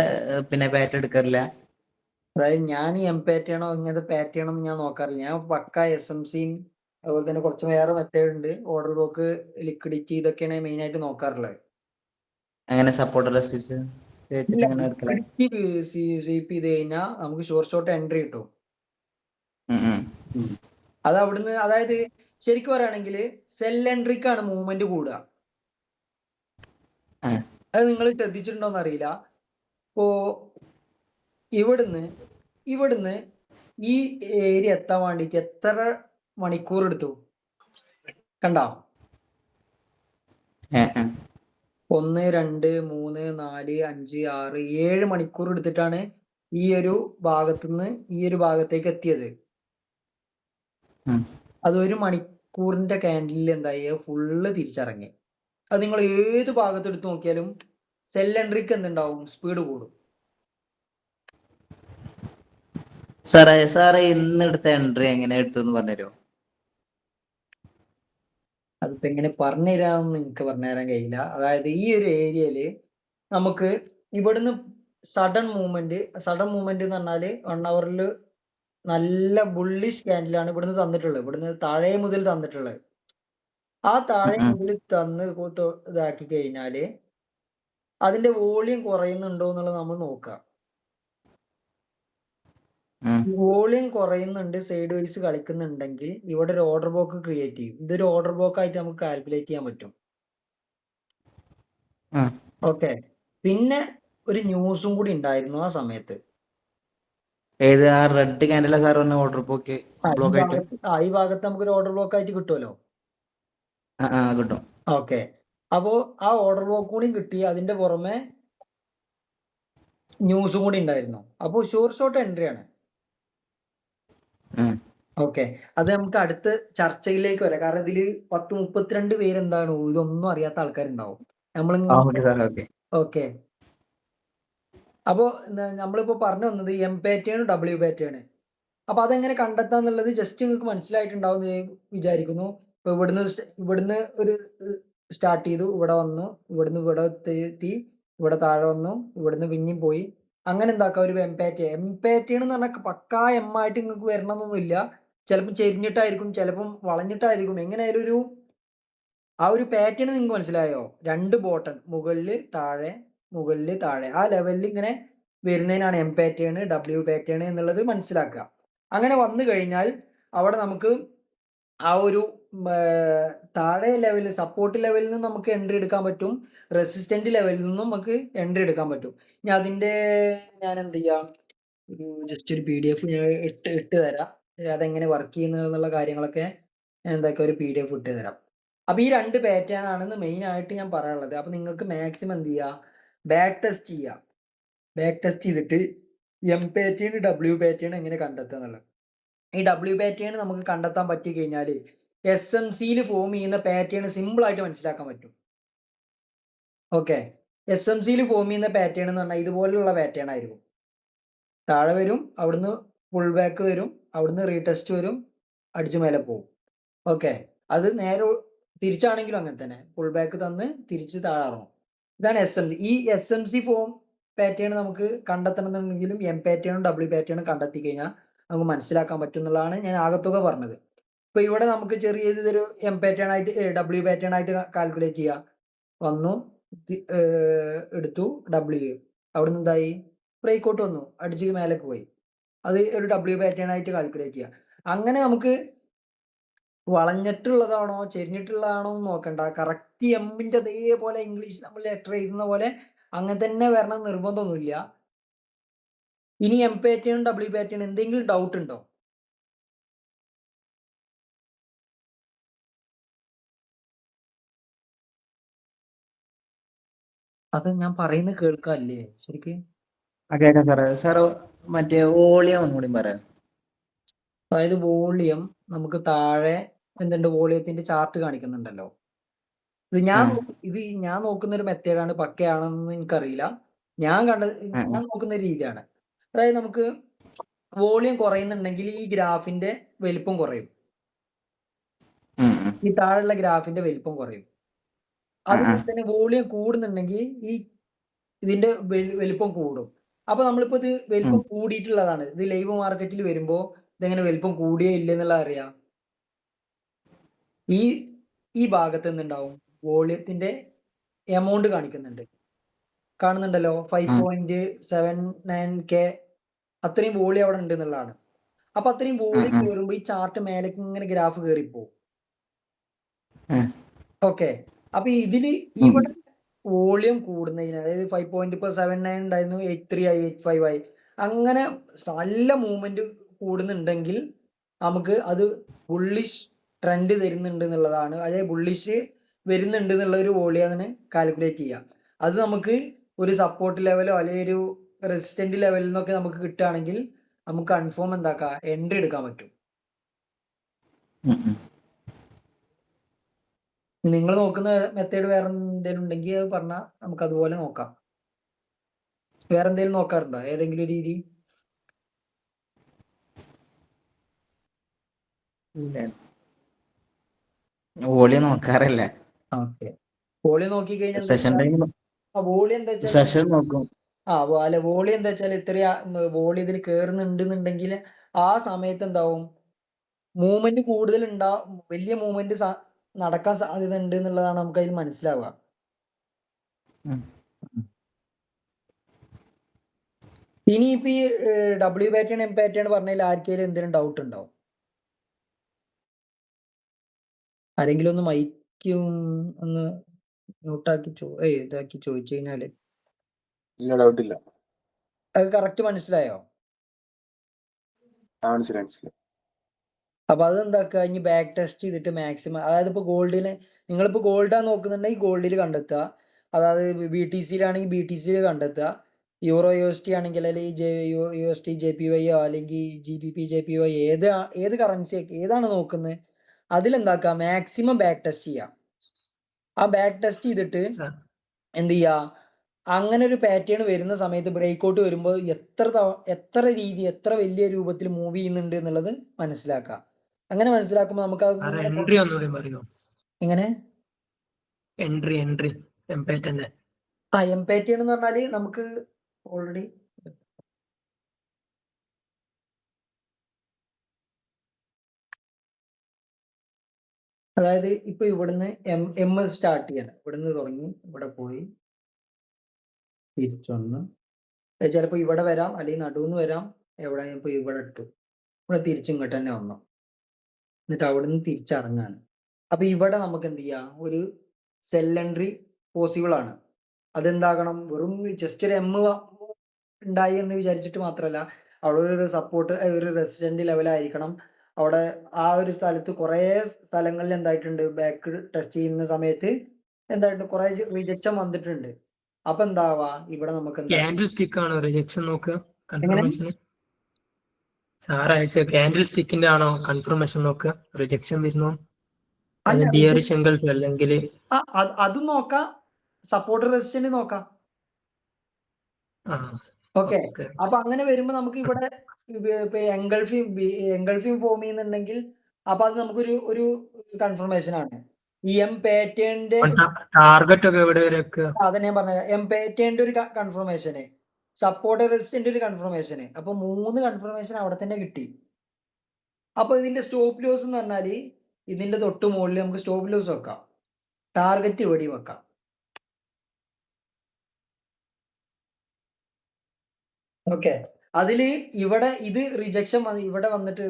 പിന്നെ പാറ്റെടുക്കലില്ല. അതായത് ഞാൻ എംപാറ്റ് ആണോ ഇങ്ങനത്തെ പാറ്റ് ആണോ എന്ന് ഞാൻ നോക്കാറില്ല. ഞാൻ പക്ക SMCയും അതുപോലെ തന്നെ കുറച്ച് വേറെ മെത്തേഡ് ഉണ്ട്. ഓർഡർ ബ്ലോക്ക്, ലിക്വിഡിറ്റി, ഇതൊക്കെയാണ് മെയിൻ ആയിട്ട് നോക്കാറുള്ളത്. അങ്ങനെ സപ്പോർട്ട് റെസിസ്റ്റൻസ് വെച്ചിട്ട് അങ്ങനെ എടുക്കല. ലിക്വിഡിറ്റി സ്വീപ്പ് ചെയ്ത് കഴിഞ്ഞാൽ നമുക്ക് ഷോർട്ട് എൻട്രി കിട്ടും. അത് അവിടുന്ന്, അതായത് ശരിക്കും പറയുകയാണെങ്കിൽ സെൽ എൻട്രിക്കാണ് മൂവ്മെന്റ് കൂടുക. അത് നിങ്ങൾ ശ്രദ്ധിച്ചിട്ടുണ്ടോന്ന് അറിയില്ല. ഇപ്പോ ഇവിടുന്ന് ഈ ഏരിയ എത്താൻ വേണ്ടിട്ട് എത്ര മണിക്കൂർ എടുത്തു കണ്ടോ? 1 2 3 4 5 6 7 മണിക്കൂർ എടുത്തിട്ടാണ് ഈ ഒരു ഭാഗത്തുനിന്ന് ഈ ഒരു ഭാഗത്തേക്ക് എത്തിയത്. അത് 1 മണിക്കൂറിന്റെ ക്യാൻഡിലിൽ എന്തായി? ഫുള്ള് തിരിച്ചിറങ്ങി. അത് നിങ്ങൾ ഏത് ഭാഗത്തെടുത്ത് നോക്കിയാലും സെൽ എൻട്രിക്ക് എന്തുണ്ടാവും? സ്പീഡ് കൂടും. സാറേ ഇന്ന് എടുത്ത എൻട്രി എങ്ങനെ എടുത്തു പറഞ്ഞുതരുമോ? അതിപ്പോ എങ്ങനെ പറഞ്ഞു തരാമെന്ന് നിങ്ങൾക്ക് പറഞ്ഞുതരാൻ കഴിയില്ല. അതായത് ഈ ഒരു ഏരിയയില് നമുക്ക് ഇവിടുന്ന് സഡൻ മൂവ്മെന്റ് എന്ന് പറഞ്ഞാല് 1 ഹവറിൽ നല്ല ബുള്ളിഷ് ക്യാൻഡിലാണ് ഇവിടുന്ന് തന്നിട്ടുള്ളത്. ഇവിടുന്ന് താഴെ മുതൽ തന്നിട്ടുള്ളത്. ആ താഴെ മുതൽ തന്ന് ഇതാക്കി കഴിഞ്ഞാല് അതിന്റെ വോളിയം കുറയുന്നുണ്ടോ എന്നുള്ളത് നമ്മൾ നോക്കുക. വോളിയം കുറയുന്നുണ്ട്, സൈഡ് വൈസ് കളിക്കുന്നുണ്ടെങ്കിൽ ഇവിടെ ഒരു ഓർഡർ ബ്ലോക്ക് ക്രിയേറ്റ് ചെയ്യും. ഇതൊരു ഓർഡർ ബ്ലോക്ക് ആയിട്ട് നമുക്ക് കാൽക്കുലേറ്റ് ചെയ്യാൻ പറ്റും. ഓക്കെ. പിന്നെ ഒരു ന്യൂസും കൂടി ഉണ്ടായിരുന്നു ആ സമയത്ത്. ഏത്? ആ റെഡ് ക്യാൻഡിലാ സാർ പറഞ്ഞ ഓർഡർ ബ്ലോക്ക് ആയിട്ട്? ഈ ഭാഗത്ത് നമുക്കൊരു ഓർഡർ ബ്ലോക്ക് ആയിട്ട് കിട്ടുമല്ലോ. കിട്ടും. ഓക്കെ. അപ്പോ ആ ഓർഡർ ബ്ലോക്ക് കൂടി കിട്ടി. അതിന്റെ പുറമെ ന്യൂസും കൂടി ഉണ്ടായിരുന്നു. അപ്പോൾ ഷോർട്ട് എൻട്രി ആണ്. ഓക്കെ. അത് നമുക്ക് അടുത്ത ചർച്ചയിലേക്ക് വരാം. കാരണം ഇതില് 10-32 പേര് എന്താണ് ഇതൊന്നും അറിയാത്ത ആൾക്കാരുണ്ടാവും. ഓക്കെ. അപ്പോ നമ്മളിപ്പോ പറഞ്ഞു വന്നത് എം പാറ്റേൺ, W പാറ്റേൺ. അപ്പൊ അതെങ്ങനെ കണ്ടെത്താന്നുള്ളത് ജസ്റ്റ് നിങ്ങൾക്ക് മനസ്സിലായിട്ടുണ്ടാവും എന്ന് വിചാരിക്കുന്നു. ഇപ്പൊ ഇവിടുന്ന് ഒരു സ്റ്റാർട്ട് ചെയ്തു, ഇവിടെ വന്നു, ഇവിടുന്ന് ഇവിടെ എത്തി, ഇവിടെ താഴെ വന്നു, ഇവിടുന്ന് പിന്നെയും പോയി. അങ്ങനെ എന്താക്കാം? ഒരു എം പാറ്റേൺ എന്ന് പറഞ്ഞാൽ പക്കാ എം ആയിട്ട് നിങ്ങൾക്ക് വരണമെന്നൊന്നുമില്ല. ചിലപ്പോൾ ചെരിഞ്ഞിട്ടായിരിക്കും, ചിലപ്പം വളഞ്ഞിട്ടായിരിക്കും. എങ്ങനെയായാലും ആ ഒരു പാറ്റേൺ നിങ്ങൾക്ക് മനസ്സിലായോ? 2 ബോട്ടൺ മുകളില് താഴെ, മുകളില് താഴെ, ആ ലെവലിൽ ഇങ്ങനെ വരുന്നതിനാണ് എം പാറ്റേൺ, W പാറ്റേൺ എന്നുള്ളത് മനസ്സിലാക്കുക. അങ്ങനെ വന്നു കഴിഞ്ഞാൽ അവിടെ നമുക്ക് ആ ഒരു താഴെ ലെവലിൽ, സപ്പോർട്ട് ലെവലിൽ നിന്ന് നമുക്ക് എൻട്രി എടുക്കാൻ പറ്റും. റെസിസ്റ്റന്റ് ലെവലിൽ നിന്നും നമുക്ക് എൻട്രി എടുക്കാൻ പറ്റും. ഇനി അതിന്റെ ഞാൻ എന്ത് ചെയ്യാം, ജസ്റ്റ് ഒരു PDF ഞാൻ ഇട്ട് തരാം. അതെങ്ങനെ വർക്ക് ചെയ്യുന്നത് എന്നുള്ള കാര്യങ്ങളൊക്കെ ഞാൻ എന്താക്കുക, ഒരു PDF ഇട്ട് തരാം. അപ്പൊ ഈ 2 പാറ്റേൺ ആണെന്ന് മെയിൻ ആയിട്ട് ഞാൻ പറയാനുള്ളത്. അപ്പൊ നിങ്ങൾക്ക് മാക്സിമം എന്ത് ചെയ്യുക, ബാക്ക് ടെസ്റ്റ് ചെയ്യുക. ബാക്ക് ടെസ്റ്റ് ചെയ്തിട്ട് എം പാറ്റേൺ, W പാറ്റേൺ എങ്ങനെ കണ്ടെത്തുക എന്നുള്ളത്. ഈ W പാറ്റേൺ നമുക്ക് കണ്ടെത്താൻ പറ്റി കഴിഞ്ഞാൽ SMCയിൽ ഫോം ചെയ്യുന്ന പാറ്റേൺ സിമ്പിൾ ആയിട്ട് മനസ്സിലാക്കാൻ പറ്റും. ഓക്കെ. SMCയിൽ ഫോം ചെയ്യുന്ന പാറ്റേൺ എന്ന് പറഞ്ഞാൽ ഇതുപോലുള്ള പാറ്റേൺ ആയിരിക്കും. താഴെ വരും, അവിടുന്ന് പുൾ ബാക്ക് വരും, അവിടുന്ന് റീടെസ്റ്റ് വരും, അടിച്ചു മേലെ പോകും. ഓക്കെ. അത് നേരെ തിരിച്ചാണെങ്കിലും അങ്ങനെ തന്നെ, പുൾ ബാക്ക് തന്ന് തിരിച്ച് താഴെ ഇറങ്ങും. ഇതാണ് SMC. ഈ SMC ഫോം പാറ്റേൺ നമുക്ക് കണ്ടെത്തണമെന്നുണ്ടെങ്കിലും എം പാറ്റേണും W പാറ്റേണും കണ്ടെത്തി കഴിഞ്ഞാൽ നമുക്ക് മനസ്സിലാക്കാൻ പറ്റും എന്നുള്ളതാണ് ഞാൻ ആകത്തുക പറഞ്ഞത്. ഇപ്പൊ ഇവിടെ നമുക്ക് ചെറിയൊരു എം പാറ്റേൺ ആയിട്ട്, W പാറ്റേൺ ആയിട്ട് കാൽക്കുലേറ്റ് ചെയ്യാം. വന്നു, എടുത്തു, W, അവിടുന്ന് എന്തായി? ബ്രേക്കൗട്ട് വന്നു, അടിച്ച് മേലേക്ക് പോയി. അത് ഒരു W പാറ്റേൺ ആയിട്ട് കാൽക്കുലേറ്റ് ചെയ്യാം. അങ്ങനെ നമുക്ക് വളഞ്ഞിട്ടുള്ളതാണോ ചെരിഞ്ഞിട്ടുള്ളതാണോ എന്ന് നോക്കണ്ട. കറക്റ്റ് എമ്മിന്റെ അതേപോലെ ഇംഗ്ലീഷ് നമ്മൾ ലെറ്റർ എഴുതുന്ന പോലെ അങ്ങനെ തന്നെ വരണം നിർബന്ധമൊന്നുമില്ല. ഇനി എം പാറ്റേൺ ഡബ്ല്യു പാറ്റേൺ എന്തെങ്കിലും ഡൗട്ട് ഉണ്ടോ? അത് ഞാൻ പറയുന്നത് കേൾക്കാല്ലേ ശരിക്കും? കേൾക്കാം സാറേ. സാറ് മറ്റേ വോളിയം ഒന്നുകൂടി പറയാം. അതായത് വോളിയം നമുക്ക് താഴെ എന്തുണ്ട്, വോളിയത്തിന്റെ ചാർട്ട് കാണിക്കുന്നുണ്ടല്ലോ. ഇത് ഞാൻ നോക്കുന്ന ഒരു മെത്തേഡാണ്, പക്കയാണെന്ന് എനിക്കറിയില്ല. ഞാൻ നോക്കുന്ന ഒരു രീതിയാണ്. അതായത് നമുക്ക് വോളിയം കുറയുന്നുണ്ടെങ്കിൽ ഈ ഗ്രാഫിന്റെ വലിപ്പം കുറയും, ഈ താഴെയുള്ള ഗ്രാഫിന്റെ വലിപ്പം കുറയും. അതുപോലെ തന്നെ വോളിയം കൂടുന്നുണ്ടെങ്കിൽ ഈ ഇതിന്റെ വലിപ്പം കൂടും. അപ്പൊ നമ്മളിപ്പോ ഇത് വലിപ്പം കൂടിയിട്ടുള്ളതാണ്. ഇത് ലൈവ് മാർക്കറ്റിൽ വരുമ്പോ ഇതെങ്ങനെ വലിപ്പം കൂടിയേ ഇല്ല എന്നുള്ളത് അറിയാം. ഈ ഭാഗത്ത് എന്തുണ്ടാവും, വോളിയത്തിന്റെ എമൗണ്ട് കാണിക്കുന്നുണ്ട്, കാണുന്നുണ്ടല്ലോ. 5.79K അത്രയും വോളിയം അവിടെ ഉണ്ട് എന്നുള്ളതാണ്. അപ്പൊ അത്രയും വോളിയം കയറുമ്പോ ഈ ചാർട്ട് മേലേക്ക് ഇങ്ങനെ ഗ്രാഫ് കയറിപ്പോ. ഓക്കെ, അപ്പൊ ഇതില് ഇവിടെ വോളിയം കൂടുന്നതിന്, അതായത് 5.79 ഉണ്ടായിരുന്നു, 83 ആയി, 85 ആയി, അങ്ങനെ നല്ല മൂവ്മെന്റ് കൂടുന്നുണ്ടെങ്കിൽ നമുക്ക് അത് ബുള്ളിഷ് ട്രെൻഡ് തരുന്നുണ്ട് എന്നുള്ളതാണ്, അതായത് ബുള്ളിഷ് വരുന്നുണ്ട് എന്നുള്ള ഒരു വോളിയാണ് കാൽക്കുലേറ്റ് ചെയ്യുക. അത് നമുക്ക് ഒരു സപ്പോർട്ട് ലെവലോ അല്ലെങ്കിൽ ഒരു റെസിസ്റ്റന്റ് ലെവലിൽ നിന്നൊക്കെ നമുക്ക് കിട്ടുകയാണെങ്കിൽ നമുക്ക് കൺഫേം എന്താക്കാം, എൻട്രി എടുക്കാൻ പറ്റും. നിങ്ങൾ നോക്കുന്ന മെത്തേഡ് വേറെ എന്തെങ്കിലും ഉണ്ടെങ്കിൽ അത് പറഞ്ഞാൽ നമുക്ക് അതുപോലെ നോക്കാം. വേറെ എന്തെങ്കിലും നോക്കാറുണ്ടോ, ഏതെങ്കിലും രീതി? വോളിയം നോക്കാറില്ല. ഓക്കെ, വോളിയം നോക്കി കഴിഞ്ഞാൽ വോളി എന്താ വെച്ചാൽ അല്ല, വോളി എന്താ വെച്ചാൽ ഇത്ര വോളി ഇതിൽ കയറുന്നുണ്ടെന്നുണ്ടെങ്കിൽ ആ സമയത്ത് എന്താവും, മൂവ്മെന്റ് കൂടുതൽ ഉണ്ടാവും, വലിയ മൂവ്മെന്റ് നടക്കാൻ സാധ്യത ഉണ്ട് എന്നുള്ളതാണ് നമുക്ക് അതിൽ മനസ്സിലാവുക. ഇനിയിപ്പോ ഈ ഡബ്ല്യു പാറ്റേൺ എം പാറ്റേൺ പറഞ്ഞതിൽ ആർക്കെങ്കിലും എന്തെങ്കിലും ഡൗട്ട് ഉണ്ടോ? ആരെങ്കിലും ഒന്ന് മൈക്കും ഒന്ന് മ്യൂട്ടാക്കി ഇതാക്കി ചോദിച്ചു കഴിഞ്ഞാല് ഇല്ല, ഡൗട്ട് ഇല്ല. അത് കറക്റ്റ് മനസ്സിലായോ? മനസ്സിലായി. അപ്പൊ അത് എന്താക്കുക, ഇനി ബാക്ക് ടെസ്റ്റ് ചെയ്തിട്ട് മാക്സിമം, അതായത് ഇപ്പൊ ഗോൾഡിന് നിങ്ങളിപ്പോ ഗോൾഡാ നോക്കുന്നുണ്ടെങ്കിൽ ഗോൾഡിൽ കണ്ടെത്തുക, അതായത് BTC ആണെങ്കിൽ BTC കണ്ടെത്തുക, യൂറോ USD ആണെങ്കിൽ അല്ലെങ്കിൽ USD JPY അല്ലെങ്കിൽ GBP JPY ഏത് കറൻസി ഏതാണ് നോക്കുന്നത് അതിലെന്താക്കുക, മാക്സിമം ബാക്ക് ടെസ്റ്റ് ചെയ്യാം. ആ ബാക്ക് ടെസ്റ്റ് ചെയ്തിട്ട് എന്ത് ചെയ്യുക, അങ്ങനെ ഒരു പാറ്റേൺ വരുന്ന സമയത്ത് ബ്രേക്ക്ഔട്ട് വരുമ്പോൾ എത്ര വലിയ രൂപത്തിൽ മൂവ് ചെയ്യുന്നുണ്ട് എന്നുള്ളത് മനസ്സിലാക്കുക. അങ്ങനെ മനസ്സിലാക്കുമ്പോൾ നമുക്ക് എൻട്രി ഒന്നുകൂടി പറയോ? എങ്ങനെ എൻട്രി എം പാറ്റേൺ എന്ന് പറഞ്ഞാല് നമുക്ക് ഓൾറെഡി അതായത് ഇപ്പൊ ഇവിടുന്ന് എം സ്റ്റാർട്ട് ചെയ്യണം, ഇവിടുന്ന് തുടങ്ങി ഇവിടെ പോയി തിരിച്ചൊന്ന്, ചിലപ്പോ ഇവിടെ വരാം, അല്ലെങ്കിൽ നടുവെന്ന് വരാം, എവിടെ ഇപ്പൊ ഇവിടെ ഇട്ടു, ഇവിടെ തിരിച്ചിങ്ങോട്ട് തന്നെ വന്നു, എന്നിട്ട് അവിടുന്ന് തിരിച്ചിറങ്ങാണ്. അപ്പൊ ഇവിടെ നമുക്ക് എന്ത് ചെയ്യാം, ഒരു സെൽ എൻട്രി പോസിബിൾ ആണ്. അതെന്താകണം, വെറും ജസ്റ്റ് ഒരു എം ഉണ്ടായി എന്ന് വിചാരിച്ചിട്ട് മാത്രമല്ല, അവിടെ ഒരു സപ്പോർട്ട്, ഒരു റെസിസ്റ്റന്റ് ലെവലായിരിക്കണം. അവിടെ ആ ഒരു സ്ഥലത്ത് കുറെ സ്ഥലങ്ങളിൽ എന്തായിട്ടുണ്ട്, ബാക്ക് ടെസ്റ്റ് ചെയ്യുന്ന സമയത്ത് എന്തായിട്ടുണ്ട്, കുറെ റിജക്ഷൻ വന്നിട്ടുണ്ട്. അപ്പൊ എന്താവാ, ഇവിടെ നമുക്ക് ക്യാൻഡിൽ സ്റ്റിക്ക് ആണോ റിജക്ഷൻ നോക്കുക കൺഫർമേഷൻ? സാർ അയച്ച ക്യാൻഡിൽ സ്റ്റിക്കിന്റെ ആണോ കൺഫർമേഷൻ നോക്കുക, റിജക്ഷൻ വരുന്നു ബിയറിഷ് എൻഗൾഫ് അല്ലെങ്കിൽ അതും നോക്കാം, സപ്പോർട്ട് റെസിസ്റ്റന്റ് നോക്കാം. ഓക്കെ, അപ്പൊ അങ്ങനെ വരുമ്പോ നമുക്ക് ഇവിടെ എൻഗൾഫിയും ഫോം ചെയ്യുന്നുണ്ടെങ്കിൽ അപ്പൊ അത് നമുക്കൊരു ഒരു കൺഫർമേഷൻ ആണ്. ഈ എം പാറ്റേണിന്റെ ടാർഗറ്റ് ഒക്കെ എവിടെ വരെ വെക്കുക? അതന്നെ ഞാൻ പറഞ്ഞ എം പാറ്റേണിന്റെ ഒരു കൺഫർമേഷന്, സപ്പോർട്ട് റെസിസ്റ്റന്റ് ഒരു കൺഫർമേഷന്, അപ്പൊ 3 കൺഫർമേഷൻ അവിടെ തന്നെ കിട്ടി. അപ്പൊ ഇതിന്റെ സ്റ്റോപ്പ് ലോസ് എന്ന് പറഞ്ഞാല് ഇതിന്റെ തൊട്ട് മുകളിൽ നമുക്ക് സ്റ്റോപ്പ് ലോസ് വെക്കാം, ടാർഗറ്റ് ഇവിടെ വെക്കാം. ഓക്കെ, അതില് ഇവിടെ ഇത് റിജക്ഷൻ ഇവിടെ വന്നിട്ട്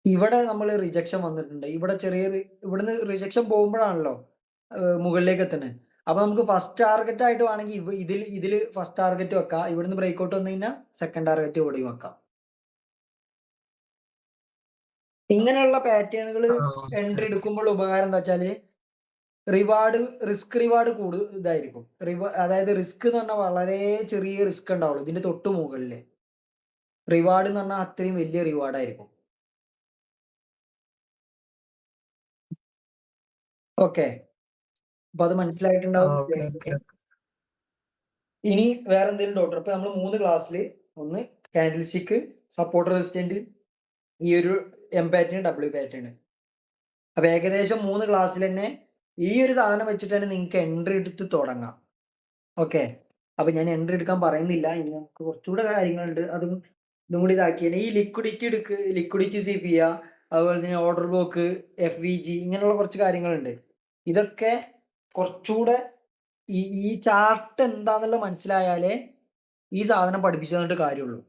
ഇവിടെ നമ്മൾ റിജക്ഷൻ വന്നിട്ടുണ്ട്, ഇവിടെ ചെറിയ ഇവിടുന്ന് റിജക്ഷൻ പോകുമ്പോഴാണല്ലോ മുകളിലേക്ക് എത്തുന്നത്. അപ്പൊ നമുക്ക് ഫസ്റ്റ് ടാർഗറ്റ് ആയിട്ട് വേണമെങ്കിൽ ഇതില് ഫസ്റ്റ് ടാർഗറ്റ് വെക്കാം. ഇവിടുന്ന് ബ്രേക്ക്ഔട്ട് വന്നു കഴിഞ്ഞാൽ സെക്കൻഡ് ടാർഗറ്റ് ഇവിടെയും വെക്കാം. ഇങ്ങനെയുള്ള പാറ്റേണുകൾ എൻട്രി എടുക്കുമ്പോൾ ഉപകാരം എന്താ വെച്ചാല് റിസ്ക് റിവാർഡ് ഇതായിരിക്കും. അതായത് റിസ്ക് എന്ന് പറഞ്ഞാൽ വളരെ ചെറിയ റിസ്ക് ഉണ്ടാവുള്ളൂ. ഇതിന്റെ തൊട്ട് മുകളില് റിവാർഡ് എന്ന് പറഞ്ഞാൽ അത്രയും വലിയ റിവാർഡ് ആയിരിക്കും. ഓക്കെ, അപ്പൊ അത് മനസ്സിലായിട്ടുണ്ടാവും. ഇനി വേറെ എന്തെങ്കിലും ഡൗട്ട്? അപ്പൊ നമ്മൾ 3 ക്ലാസ്സിൽ ഒന്ന് കാൻഡിൽ സ്റ്റിക്ക്, സപ്പോർട്ട് റെസിസ്റ്റന്റ്, ഈ ഒരു എം പാറ്റേൺ, ഡബ്ല്യു പാറ്റേൺ. അപ്പൊ ഏകദേശം 3 ക്ലാസ്സിൽ തന്നെ ഈ ഒരു സാധനം വെച്ചിട്ടാണ് നിങ്ങൾക്ക് എൻട്രി എടുത്ത് തുടങ്ങാം. ഓക്കെ, അപ്പൊ ഞാൻ എൻട്രി എടുക്കാൻ പറയുന്നില്ല. ഇനി നമുക്ക് കുറച്ചുകൂടെ കാര്യങ്ങളുണ്ട്, അതും ഇതും കൂടി ഇതാക്കിയാൽ ഈ ലിക്വിഡിറ്റി സ്വീപ്പ് ചെയ്യുക, അതുപോലെ തന്നെ ഓർഡർ ബ്ലോക്ക്, FVG, ഇങ്ങനെയുള്ള കുറച്ച് കാര്യങ്ങളുണ്ട്. ഇതൊക്കെ കുറച്ചുകൂടെ ഈ ചാർട്ട് എന്താന്നുള്ള മനസ്സിലായാലേ ഈ സാധനം പഠിപ്പിച്ചു തന്നിട്ട് കാര്യമുള്ളൂ.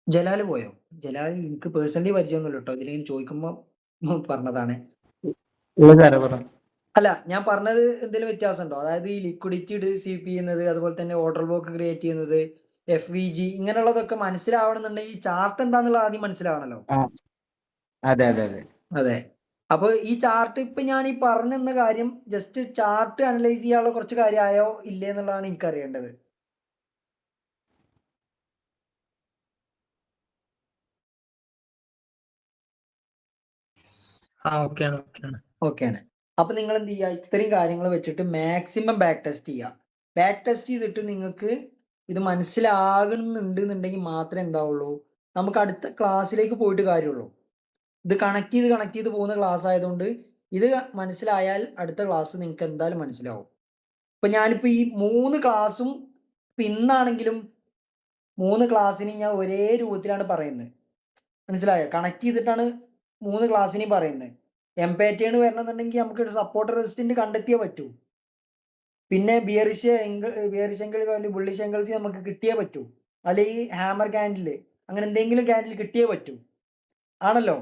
ജലാല് പോയോ? ജലാൽ എനിക്ക് പേഴ്സണലി പരിചയമൊന്നുമില്ല കേട്ടോ, ഇതിലേക്ക് ചോദിക്കുമ്പോ പറഞ്ഞതാണ്. അല്ല, ഞാൻ പറഞ്ഞത് എന്തെങ്കിലും വ്യത്യാസം ഉണ്ടോ? അതായത് ഈ ലിക്വിഡിറ്റി സ്വീപ്പ് ചെയ്യുന്നത്, അതുപോലെ തന്നെ ഓർഡർ ബ്ലോക്ക് ക്രിയേറ്റ് ചെയ്യുന്നത്, FVG, ഇങ്ങനെയുള്ളതൊക്കെ മനസ്സിലാവണമെന്നുണ്ടെങ്കിൽ ഈ ചാർട്ട് എന്താന്നുള്ള ആദ്യം മനസ്സിലാവണല്ലോ. അതെ. അപ്പൊ ഈ ചാർട്ട് ഇപ്പൊ ഞാൻ ഈ പറഞ്ഞെന്ന കാര്യം ജസ്റ്റ് ചാർട്ട് അനലൈസ് ചെയ്യാനുള്ള കുറച്ച് കാര്യമായോ ഇല്ലേ എന്നുള്ളതാണ് എനിക്ക് അറിയേണ്ടത്. ഓക്കെയാണ്. അപ്പൊ നിങ്ങൾ എന്ത് ചെയ്യുക, ഇത്രയും കാര്യങ്ങൾ വെച്ചിട്ട് മാക്സിമം ബാക്ക് ടെസ്റ്റ് ചെയ്യുക. ബാക്ക് ടെസ്റ്റ് ചെയ്തിട്ട് നിങ്ങൾക്ക് ഇത് മനസ്സിലാകുന്നുണ്ട് എന്നുണ്ടെങ്കിൽ മാത്രമേ എന്താവുള്ളൂ നമുക്ക് അടുത്ത ക്ലാസ്സിലേക്ക് പോയിട്ട് കാര്യമുള്ളൂ. ഇത് കണക്ട് ചെയ്ത് പോകുന്ന ക്ലാസ് ആയതുകൊണ്ട് ഇത് മനസ്സിലായാൽ അടുത്ത ക്ലാസ് നിങ്ങൾക്ക് എന്തായാലും മനസ്സിലാവും. ഇപ്പൊ ഞാനിപ്പോ ഈ 3 ക്ലാസ്സും ഇന്നാണെങ്കിലും 3 ക്ലാസ്സിന് ഞാൻ ഒരേ രൂപത്തിലാണ് പറയുന്നത്. മനസ്സിലായോ? കണക്ട് ചെയ്തിട്ടാണ് 3 ക്ലാസ്സിനെയും പറയുന്നത്. എം പാറ്റേൺ വരണമെന്നുണ്ടെങ്കിൽ നമുക്ക് സപ്പോർട്ട് റെസിസ്റ്റന്റ് കണ്ടെത്തിയേ പറ്റൂ. പിന്നെ ബിയറിഷ് എങ്കിൾ വാല്യൂ, ബുള്ളിഷ് എങ്കിൾഫി നമുക്ക് കിട്ടിയേ പറ്റൂ. അല്ലെങ്കിൽ ഹാമർ ക്യാൻഡിൽ, അങ്ങനെ എന്തെങ്കിലും ക്യാൻഡിൽ കിട്ടിയേ പറ്റൂ, ആണല്ലോ.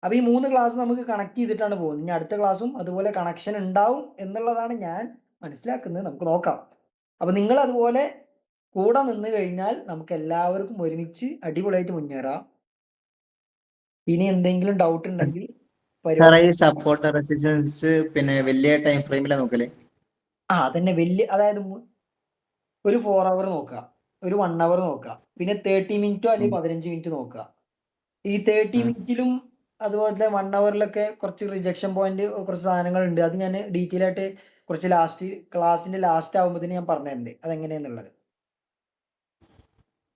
അപ്പൊ ഈ 3 ക്ലാസ് നമുക്ക് കണക്ട് ചെയ്തിട്ടാണ് പോകുന്നത്. ഇനി അടുത്ത ക്ലാസ്സും അതുപോലെ കണക്ഷൻ ഉണ്ടാവും എന്നുള്ളതാണ് ഞാൻ മനസ്സിലാക്കുന്നത്. നമുക്ക് നോക്കാം. അപ്പൊ നിങ്ങൾ അതുപോലെ കൂടെ നിന്ന് കഴിഞ്ഞാൽ നമുക്ക് എല്ലാവർക്കും ഒരുമിച്ച് അടിപൊളിയായിട്ട് മുന്നേറാം. ഇനി എന്തെങ്കിലും ഡൗട്ട് ഉണ്ടെങ്കിൽ സപ്പോർട്ട് റെസിസ്റ്റൻസ് പിന്നെ വലിയ ടൈം ഫ്രെയിമിലാണ് നോക്കല്. അതന്നെ വലിയ, അതായത് ഒരു 4 അവർ നോക്കുക, ഒരു 1 അവർ നോക്കുക, പിന്നെ 30 മിനിറ്റോ അല്ലെങ്കിൽ 15 മിനിറ്റ് നോക്കുക. ഈ 30 മിനിറ്റിലും അതുപോലെ 1 അവറിലൊക്കെ കുറച്ച് റിജക്ഷൻ പോയിന്റ്, കുറച്ച് സാധനങ്ങളുണ്ട്. അത് ഞാൻ ഡീറ്റെയിൽ ആയിട്ട് കുറച്ച് ക്ലാസ്സിന്റെ ലാസ്റ്റ് ആകുമ്പോഴത്തേന് ഞാൻ പറഞ്ഞിട്ടുണ്ട് അതെങ്ങനെയാന്നുള്ളത്.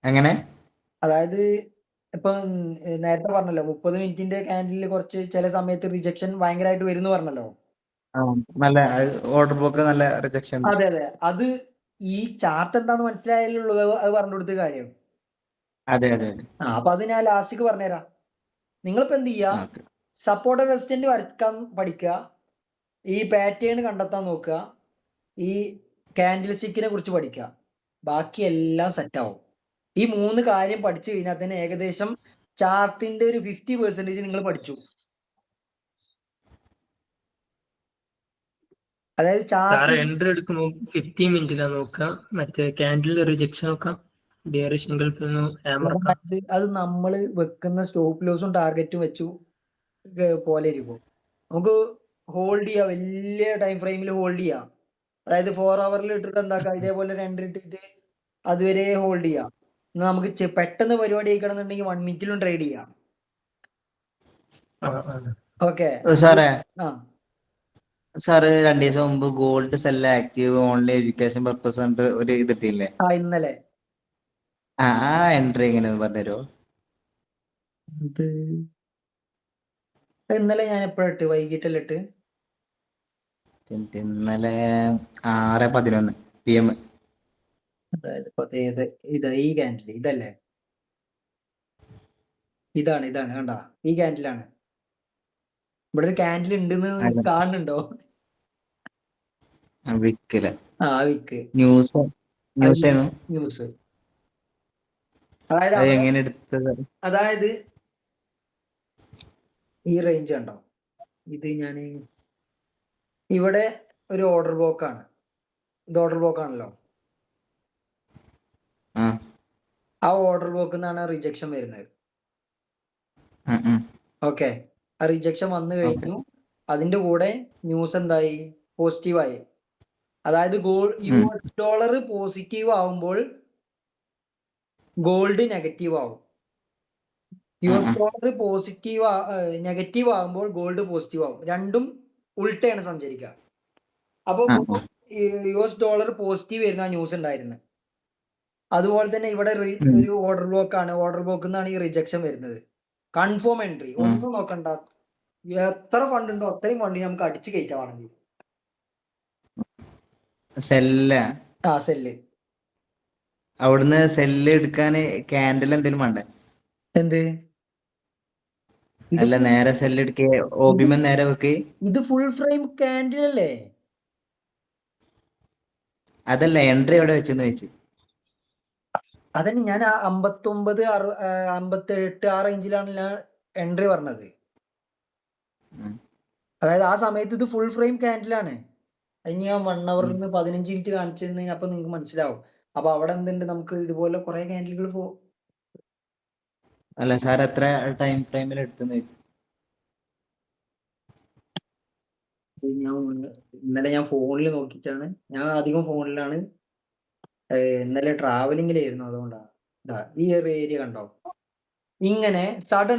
എങ്ങനെ? അതായത് ഇപ്പൊ നേരത്തെ പറഞ്ഞല്ലോ 30 മിനിറ്റിന്റെ ക്യാൻഡിലിൽ കുറച്ച് ചില സമയത്ത് റിജക്ഷൻ ഭയങ്കരമായിട്ട് വരുന്നു പറഞ്ഞല്ലോ. നല്ല ഓർഡർ ബ്ലോക്ക്, നല്ല റിജക്ഷൻ. അതെ. അത് ഈ ചാർട്ട് എന്താന്ന് മനസ്സിലായാലുള്ളൂ അത് പറഞ്ഞു കൊടുത്ത കാര്യം. അപ്പൊ അത് ഞാൻ ലാസ്റ്റിക്ക് പറഞ്ഞുതരാം. നിങ്ങളിപ്പോ എന്ത് ചെയ്യുക, സപ്പോർട്ട് റെസിസ്റ്റന്റ് വരയ്ക്കാൻ പഠിക്കുക, ഈ പാറ്റേൺ കണ്ടെത്താൻ നോക്കുക, ഈ കാൻഡിൽ സ്റ്റിക്കിനെ കുറിച്ച് പഠിക്കുക, ബാക്കി എല്ലാം സെറ്റ് ആവും. ഈ 3 കാര്യം പഠിച്ചു കഴിഞ്ഞാൽ തന്നെ ഏകദേശം ചാർട്ടിന്റെ ഒരു 50% നിങ്ങൾ പഠിച്ചു. അതായത് ചാർട്ട് എൻട്രി എടുക്കുമ്പോൾ 15 മിനിറ്റിലാണ് നോക്കുക. മറ്റേ ക്യാൻഡിൽ റിജക്ഷൻ നോക്കാം, ബിയറിഷ് എങ്കിൾഫി ഹാമർ. അത് നമ്മൾ വെക്കുന്ന സ്റ്റോപ്പ് ലോസും ടാർഗറ്റും വെച്ചു പോലെ ഇരിക്കും. നമുക്ക് ഹോൾഡ് ചെയ്യാം, വലിയ ടൈം ഫ്രെയിമിൽ ഹോൾഡ് ചെയ്യാം. അതായത് 4 അവറിൽ ഇട്ടിട്ട് എന്താക്കാം, ഇതേപോലെ 2 ഇട്ടിട്ട് അതുവരെ ഹോൾഡ് ചെയ്യാം. നമുക്ക് പെട്ടെന്ന് പരിപാടി കഴിക്കണമെന്നുണ്ടെങ്കിൽ 1 മിനിറ്റിലും ട്രേഡ് ചെയ്യാം. ഓക്കെ സാറ് 2 ദിവസം മുമ്പ് gold cell active only education purpose ഉണ്ട് ഒരു ഇതിട്ടില്ലേ? ഇന്നലെ ആ എൻട്രി എങ്ങനെയാന്ന് പറഞ്ഞുതരുമോ? ഇന്നലെ ഞാൻ എപ്പോഴിട്ട്, വൈകിട്ടല്ലേ ഇട്ട്? ഇന്നലെ 6:11 PM. അതായത് ഈ ക്യാൻഡിൽ ഇതല്ലേ? ഇതാണ് കണ്ട, ഈ ക്യാൻഡിലാണ്. ഇവിടെ ഒരു ക്യാൻഡിൽ ഉണ്ടെന്ന് കാണുന്നുണ്ടോ? വിക്ക് ന്യൂസ്. അതായത് ഈ റേഞ്ച് കണ്ടോ? ഇത് ഞാൻ ഇവിടെ ഒരു ഓർഡർ ബ്ലോക്കാണ്. ഇത് ഓർഡർ ബ്ലോക്കാണല്ലോ. ആ ആ ഓർഡർ ബ്ലോക്കിൽ നിന്നാണ് റിജക്ഷൻ വരുന്നത്. ഉം, ഉം. ഓക്കെ, ആ റിജക്ഷൻ വന്നു കഴിഞ്ഞു. അതിന്റെ കൂടെ ന്യൂസ് എന്തായി? പോസിറ്റീവായി. അതായത് US ഡോളർ പോസിറ്റീവ് ആവുമ്പോൾ ഗോൾഡ് നെഗറ്റീവ് ആവും. US ഡോളർ പോസിറ്റീവ് നെഗറ്റീവ് ആകുമ്പോൾ ഗോൾഡ് പോസിറ്റീവ് ആവും. രണ്ടും ഉൾട്ടയാണ് സഞ്ചരിക്കുക. അപ്പൊ US ഡോളർ പോസിറ്റീവ് വരുന്ന ന്യൂസ് ഉണ്ടായിരുന്നു. അതുപോലെ തന്നെ ഇവിടെ ഒരു ഓർഡർ ബ്ലോക്ക് ആണ്. ഓർഡർ ബ്ലോക്കിൽ നിന്നാണ് ഈ റിജക്ഷൻ വരുന്നത്. കൺഫേം എൻട്രി ഒന്നും നോക്കണ്ട. എത്ര ഫണ്ട് ഉണ്ടോ അത്രയും ഫണ്ട് നമുക്ക് അടിച്ചു കയറ്റാണെങ്കിൽ സെല്ല ആ സെല്ല്. അവിടുന്ന് സെല്ല് എടുക്കാന് ക്യാൻഡിൽ എന്തെങ്കിലും വേണ്ടേ? എന്ത്? അല്ല, നേരെ സെല്ല് എടുക്ക, ഓബിമൻ നേരെ വെക്ക്. ഇത് ഫുൾ ഫ്രെയിം കാൻഡിൽ അല്ലേ? അതല്ല, എൻട്രി എവിടെ വെച്ചെന്ന് വെച്ച്. അതന്നെ ഞാൻ 59, 58 ആ റേഞ്ചിലാണ് ഞാൻ എൻട്രി പറഞ്ഞത്. അതായത് ആ സമയത്ത് ഇത് ഫുൾ ഫ്രെയിം കാൻഡിലാണ്. അതിന് ഞാൻ 1 ഹവറിൽ നിന്ന് 15 മിനിറ്റ് കാണിച്ചിരുന്ന അപ്പൊ നിങ്ങൾക്ക് മനസ്സിലാവും. അപ്പൊ അവിടെ എന്തുണ്ട്, നമുക്ക് ഇതുപോലെ കുറെ കാൻഡിലുകൾ അല്ല സാർ, എത്ര ടൈം ഫ്രെയിമിൽ എടുത്തെന്ന് വെച്ചു. ഇന്നലെ ഞാൻ ഫോണിൽ നോക്കിയിട്ടാണ്. ഞാൻ അധികം ഫോണിലാണ്. ഇന്നലെ ട്രാവലിംഗിലായിരുന്നു, അതുകൊണ്ടാണ്. ഈ ഒരു ഏരിയ കണ്ടോ? ഇങ്ങനെ സഡൻ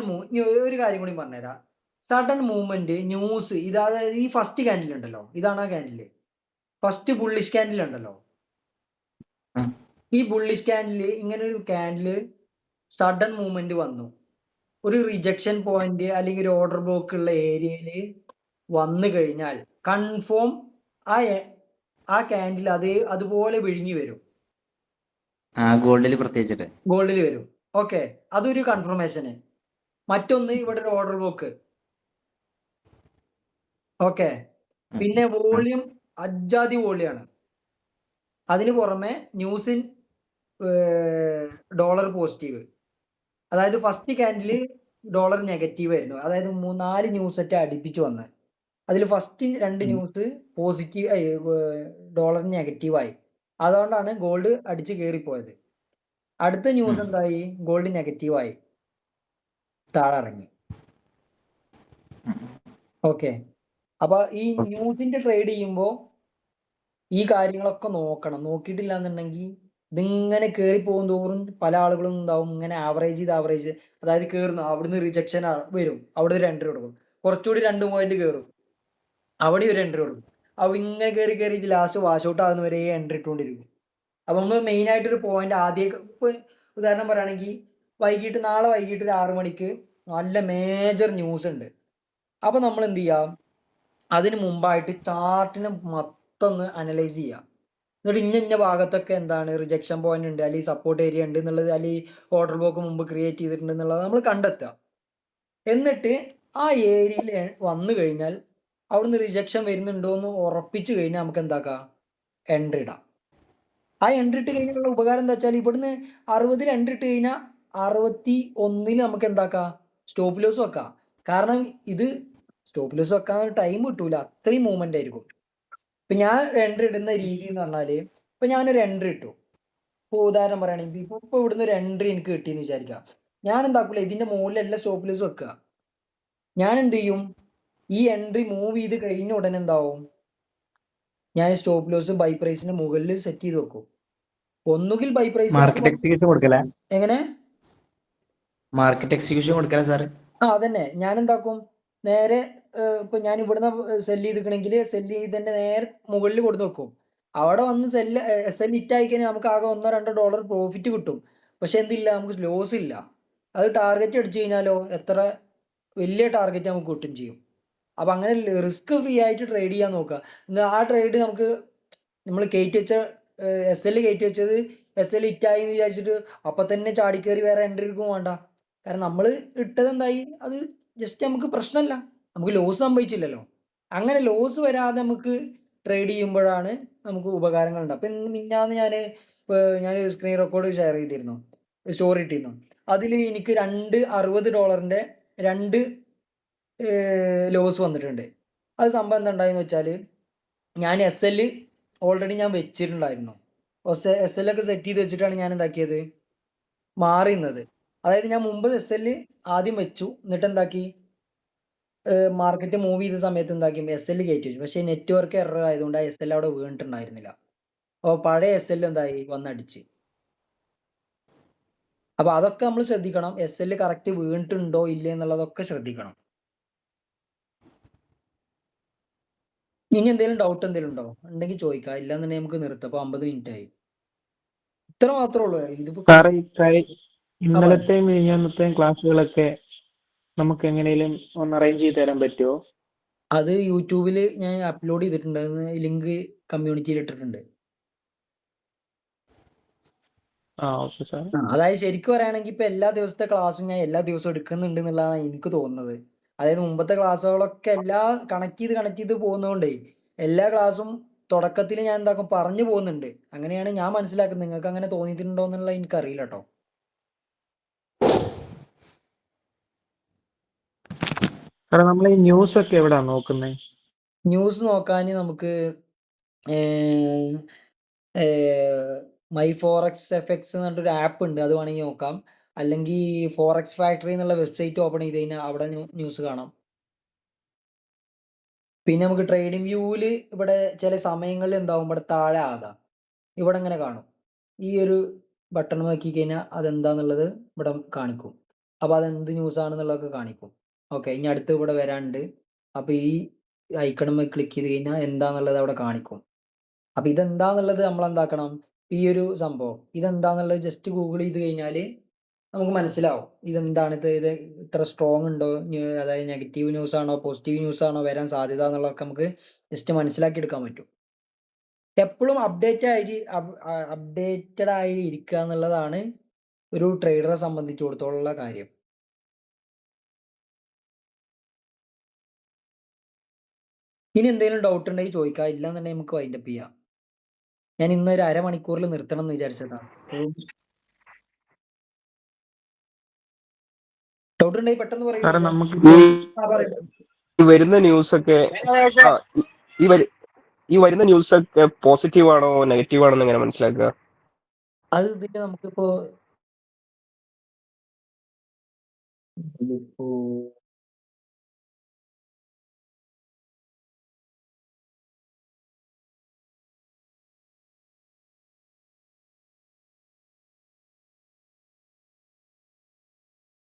ഒരു കാര്യം കൂടി പറഞ്ഞുതരാം. സഡൻ മൂവ്മെന്റ് ന്യൂസ് അതായത് ഈ ഫസ്റ്റ് കാൻഡിൽ ഉണ്ടല്ലോ, ഇതാണ് ആ കാൻഡിൽ. ഫസ്റ്റ് ബുള്ളിഷ് കാൻഡിൽ ഉണ്ടല്ലോ. ഈ ബുള്ളിഷ് കാൻഡിൽ, ഇങ്ങനെ ഒരു കാൻഡിൽ സഡൻ മൂവ്മെന്റ് വന്നു, ഒരു റിജക്ഷൻ പോയിന്റ് അല്ലെങ്കിൽ ഒരു ഓർഡർ ബ്ലോക്ക് ഉള്ള ഏരിയയിൽ വന്നു കഴിഞ്ഞാൽ കൺഫേം ആ കാൻഡിൽ അതുപോലെ വിഴുങ്ങി വരും. ഗോൾഡിൽ പ്രത്യേകിച്ചിട്ട് ഗോൾഡിൽ വരും. ഓക്കെ, അതൊരു കൺഫർമേഷന്. മറ്റൊന്ന് ഇവിടെ ഒരു ഓർഡർ ബ്ലോക്ക്. ഓക്കെ, പിന്നെ വോളിയം അജാതി വോളിയാണ്. അതിന് പുറമെ ന്യൂസിൻ ഡോളർ പോസിറ്റീവ്. അതായത് ഫസ്റ്റ് കാൻഡിൽ ഡോളർ നെഗറ്റീവ് ആയിരുന്നു. അതായത് 4 ന്യൂസ് സെറ്റ് അടുപ്പിച്ച് വന്ന് അതിൽ ഫസ്റ്റ് 2 ന്യൂസ് പോസിറ്റീവ്, ഡോളർ നെഗറ്റീവായി. അതുകൊണ്ടാണ് ഗോൾഡ് അടിച്ച് കയറിപ്പോയത്. അടുത്ത ന്യൂസ് എന്തായി? ഗോൾഡ് നെഗറ്റീവായി താഴെ ഇറങ്ങി. ഓക്കെ, അപ്പൊ ഈ ന്യൂസിന്റെ ട്രേഡ് ചെയ്യുമ്പോൾ ഈ കാര്യങ്ങളൊക്കെ നോക്കണം. നോക്കിയിട്ടില്ല എന്നുണ്ടെങ്കിൽ ഇതിങ്ങനെ കയറി പോകും തോറും പല ആളുകളും ഉണ്ടാവും ഇങ്ങനെ ആവറേജ് അതായത് കയറുന്നു, അവിടുന്ന് റിജക്ഷൻ വരും, അവിടെ ഒരു എൻട്രി കൊടുക്കും, കുറച്ചുകൂടി 2 പോയിന്റ് കയറും, അവിടെ ഒരു എൻട്രി കൊടുക്കും. അപ്പൊ ഇങ്ങനെ കയറി ലാസ്റ്റ് വാഷ് ഔട്ട് ആകുന്നവരെ എൻട്രി ഇട്ടുകൊണ്ടിരിക്കും. അപ്പൊ നമ്മൾ മെയിൻ ആയിട്ടൊരു പോയിന്റ് ആദ്യം, ഇപ്പൊ ഉദാഹരണം പറയുകയാണെങ്കിൽ നാളെ വൈകിട്ട് ഒരു 6 മണിക്ക് നല്ല മേജർ ന്യൂസ് ഉണ്ട്. അപ്പൊ നമ്മൾ എന്ത് ചെയ്യാം? അതിന് മുമ്പായിട്ട് ചാർട്ടിനെ മൊത്തം ഒന്ന് അനലൈസ് ചെയ്യാം. എന്നിട്ട് ഇന്ന ഭാഗത്തൊക്കെ എന്താണ് റിജക്ഷൻ പോയിന്റ് ഉണ്ട്, അല്ലെങ്കിൽ സപ്പോർട്ട് ഏരിയ ഉണ്ട് എന്നുള്ളത്, അല്ലെങ്കിൽ ഓർഡർ ബ്ലോക്ക് മുമ്പ് ക്രിയേറ്റ് ചെയ്തിട്ടുണ്ട് എന്നുള്ളത് നമ്മൾ കണ്ടെത്തുക. എന്നിട്ട് ആ ഏരിയയിൽ വന്നു കഴിഞ്ഞാൽ അവിടുന്ന് റിജക്ഷൻ വരുന്നുണ്ടോ എന്ന് ഉറപ്പിച്ചു കഴിഞ്ഞാൽ നമുക്ക് എന്താക്കാം? എൻട്രി ഇടാം. ആ എൻട്രി ഇട്ട് കഴിഞ്ഞാലുള്ള ഉപകാരം എന്താ വെച്ചാൽ, ഇവിടുന്ന് 60 എൻട്രി ഇട്ട് കഴിഞ്ഞാൽ 61 നമുക്ക് എന്താക്കാം? സ്റ്റോപ്പ് ലോസ് വെക്കാം. കാരണം ഇത് സ്റ്റോപ്പ് ലോസ് വെക്കാൻ ടൈം കിട്ടൂല, അത്രയും മൂവ്മെന്റ് ആയിരിക്കും. ഇപ്പൊ ഞാൻ എൻട്രി ഇടുന്ന രീതി എന്ന് പറഞ്ഞാല്, ഇപ്പൊ ഞാനൊരു എൻട്രി ഇട്ടു. ഇപ്പൊ ഉദാഹരണം പറയുകയാണെങ്കിൽ ഇപ്പൊ ഇവിടുന്ന് ഒരു എൻട്രി എനിക്ക് കിട്ടിയെന്ന് വിചാരിക്കാം. ഞാൻ എന്താക്കൂല, ഇതിന്റെ മുകളിലെല്ലാം സ്റ്റോപ്പ് ലോസ് വെക്കുക. ഞാൻ എന്ത് ചെയ്യും? ഈ എൻട്രി മൂവ് ചെയ്ത് കഴിഞ്ഞ ഉടനെ എന്താവും? ഞാൻ സ്റ്റോപ്പ് ലോസ് ബൈ പ്രൈസിന്റെ മുകളിൽ സെറ്റ് ചെയ്ത് വെക്കും. ഒന്നുകിൽ ബൈ പ്രൈസ് മാർക്കറ്റ് എക്സിക്യൂഷൻ കൊടുക്കല. എങ്ങനെ മാർക്കറ്റ് എക്സിക്യൂഷൻ കൊടുക്കല സാറ്? അതന്നെ. ഞാൻ എന്താക്കും? നേരെ ഇപ്പൊ ഞാൻ ഇവിടുന്ന് സെല് ചെയ്തിക്കണെങ്കിൽ സെല് ചെയ്തതിന്റെ നേരെ മുകളിൽ കൊടുത്ത് വെക്കും. അവിടെ വന്ന് SL ഹിറ്റ് ആയി കഴിഞ്ഞാൽ നമുക്ക് ആകെ $1-2 പ്രോഫിറ്റ് കിട്ടും. പക്ഷെ എന്തില്ല, നമുക്ക് ലോസ് ഇല്ല. അത് ടാർഗറ്റ് അടിച്ചു കഴിഞ്ഞാലോ എത്ര വലിയ ടാർഗറ്റ് നമുക്ക് കിട്ടും ചെയ്യും. അപ്പൊ അങ്ങനെ റിസ്ക് ഫ്രീ ആയിട്ട് ട്രേഡ് ചെയ്യാൻ നോക്കുക. ആ ട്രേഡ് നമ്മൾ കയറ്റി വെച്ച SL കയറ്റി വെച്ചത് SL ഹിറ്റായി എന്ന് വിചാരിച്ചിട്ട് അപ്പൊ തന്നെ ചാടിക്കേറി വേറെ എൻട്രി എടുക്കും വേണ്ട. കാരണം നമ്മൾ ഇട്ടത് എന്തായി, അത് ജസ്റ്റ് നമുക്ക് പ്രശ്നമല്ല, നമുക്ക് ലോസ് സംഭവിച്ചില്ലല്ലോ. അങ്ങനെ ലോസ് വരാതെ നമുക്ക് ട്രേഡ് ചെയ്യുമ്പോഴാണ് നമുക്ക് ഉപകാരങ്ങൾ ഉണ്ട്. അപ്പൊ മിഞ്ഞാന്ന് ഞാൻ സ്ക്രീൻ റെക്കോർഡ് ഷെയർ ചെയ്തിരുന്നു, സ്റ്റോറി ഇട്ടിരുന്നു. അതിൽ എനിക്ക് $260 2 ലോസ് വന്നിട്ടുണ്ട്. അത് സംഭവം എന്താ ഉണ്ടായെന്ന് വെച്ചാൽ, ഞാൻ SL ഓൾറെഡി ഞാൻ വെച്ചിട്ടുണ്ടായിരുന്നു. SL ഒക്കെ സെറ്റ് ചെയ്ത് വെച്ചിട്ടാണ് ഞാൻ എന്താക്കിയത് മാറിയുന്നത്. അതായത് ഞാൻ മുമ്പ് SL ആദ്യം വെച്ചു, എന്നിട്ട് എന്താക്കി മാർക്കറ്റ് മൂവ് ചെയ്ത സമയത്ത് എന്താക്കി SL കയറ്റി വെച്ചു. പക്ഷേ നെറ്റ്വർക്ക് എറർ ആയതുകൊണ്ട് ആ SL അവിടെ വീണിട്ടുണ്ടായിരുന്നില്ല. അപ്പോൾ പഴയ SL എന്തായി വന്നടിച്ച്. അപ്പൊ അതൊക്കെ നമ്മൾ ശ്രദ്ധിക്കണം. SL കറക്റ്റ് വീണിട്ടുണ്ടോ ഇല്ലേ എന്നുള്ളതൊക്കെ ശ്രദ്ധിക്കണം. ഇനി എന്തെങ്കിലും ഡൗട്ട് എന്തെങ്കിലും ഉണ്ടോ? ഉണ്ടെങ്കിൽ ചോദിക്കാം, ഇല്ലാന്നുണ്ടെങ്കിൽ നമുക്ക് നിർത്താം. അപ്പൊ 50 മിനിറ്റ് ആയി. ഇത്ര മാത്രമേ ഉള്ളൂ. ഇതിപ്പോ സാറേ ഇന്നലത്തെയും മിനിഞ്ഞാന്നത്തെയും ക്ലാസ്സുകളൊക്കെ നമുക്ക് എങ്ങനെയും ഒന്ന് അറേഞ്ച് ചെയ്ത് തരാൻ പറ്റുമോ? അത് യൂട്യൂബിൽ ഞാൻ അപ്ലോഡ് ചെയ്തിട്ടുണ്ട്. ലിങ്ക് കമ്മ്യൂണിറ്റിയിൽ ഇട്ടിട്ടുണ്ട്. Okay sir. അതായത് ശരിക്കും പറയുകയാണെങ്കിൽ ഇപ്പൊ എല്ലാ ദിവസത്തെ ക്ലാസ്സും ഞാൻ എല്ലാ ദിവസവും എടുക്കുന്നുണ്ട് എന്നുള്ളതാണ് എനിക്ക് തോന്നുന്നത്. അതായത് മുമ്പത്തെ ക്ലാസ്സുകളൊക്കെ കണക്ട് ചെയ്ത് പോകുന്നതുകൊണ്ടേ എല്ലാ ക്ലാസ്സും തുടക്കത്തിൽ ഞാൻ എന്താക്കും പറഞ്ഞു പോകുന്നുണ്ട്. അങ്ങനെയാണ് ഞാൻ മനസ്സിലാക്കുന്നത്. നിങ്ങൾക്ക് അങ്ങനെ തോന്നിയിട്ടുണ്ടോ എന്നുള്ള എനിക്കറിയില്ല കേട്ടോ. സാറേ നമ്മൾ ഈ ന്യൂസ് ഒക്കെ എവിടാ നോക്കുന്നത്? ന്യൂസ് നോക്കാൻ നമുക്ക് മൈ ഫോറക്സ് എഫക്ട്സ് എന്ന് പറഞ്ഞിട്ടൊരു ആപ്പ് ഉണ്ട്, അത് വേണമെങ്കിൽ നോക്കാം. അല്ലെങ്കിൽ ഫോറക്സ് ഫാക്ടറി എന്നുള്ള വെബ്സൈറ്റ് ഓപ്പൺ ചെയ്ത് കഴിഞ്ഞാൽ അവിടെ ന്യൂസ് കാണാം. പിന്നെ നമുക്ക് ട്രേഡിംഗ് വ്യൂവിൽ ഇവിടെ ചില സമയങ്ങളിൽ എന്താവും, ഇവിടെ താഴെ ഇവിടെ ഇങ്ങനെ കാണും. ഈ ഒരു ബട്ടൺ നോക്കി കഴിഞ്ഞാൽ അതെന്താന്നുള്ളത് ഇവിടെ കാണിക്കും. അപ്പോൾ അതെന്ത് ന്യൂസ് ആണെന്നുള്ളതൊക്കെ കാണിക്കും. ഓക്കെ, ഇനി അടുത്ത് ഇവിടെ വരാണ്ട്. അപ്പോൾ ഈ ഐക്കണുമ്മ ക്ലിക്ക് ചെയ്ത് കഴിഞ്ഞാൽ എന്താന്നുള്ളത് അവിടെ കാണിക്കും. അപ്പോൾ ഇതെന്താന്നുള്ളത് നമ്മൾ എന്താക്കണം, ഈ ഒരു സംഭവം ഇതെന്താന്നുള്ളത് ജസ്റ്റ് ഗൂഗിൾ ചെയ്ത് കഴിഞ്ഞാൽ നമുക്ക് മനസ്സിലാവും ഇതെന്താണ്, ഇത് ഇത്ര സ്ട്രോങ് ഉണ്ടോ, അതായത് നെഗറ്റീവ് ന്യൂസ് ആണോ പോസിറ്റീവ് ന്യൂസ് ആണോ വരാൻ സാധ്യത എന്നുള്ളതൊക്കെ നമുക്ക് ജസ്റ്റ് മനസ്സിലാക്കി എടുക്കാൻ പറ്റും. എപ്പോഴും അപ്ഡേറ്റഡ് ആയി ഇരിക്കുക എന്നുള്ളതാണ് ഒരു ട്രേഡറെ സംബന്ധിച്ചിടത്തോളം കാര്യം. ഇനി എന്തെങ്കിലും ഡൗട്ട് ഉണ്ടെങ്കിൽ ചോദിക്കാം, ഇല്ലാന്നുണ്ടെങ്കിൽ നമുക്ക് വൈൻഡപ്പ് ചെയ്യാം. ഞാൻ ഇന്ന് ഒരു അരമണിക്കൂറിൽ നിർത്തണം എന്ന് വിചാരിച്ചതാണ്. ഡൗട്ട് ഉണ്ടെങ്കിൽ പെട്ടെന്ന് സാറേ പറയൂ. നമുക്ക് ഈ വരുന്ന ന്യൂസ് ഒക്കെ ഈ വരുന്ന ന്യൂസ് ഒക്കെ പോസിറ്റീവ് ആണോ നെഗറ്റീവ് ആണോ എന്ന് എങ്ങനെ മനസ്സിലാക്കുക? അത് ഇതിന്റെ നമുക്കിപ്പോ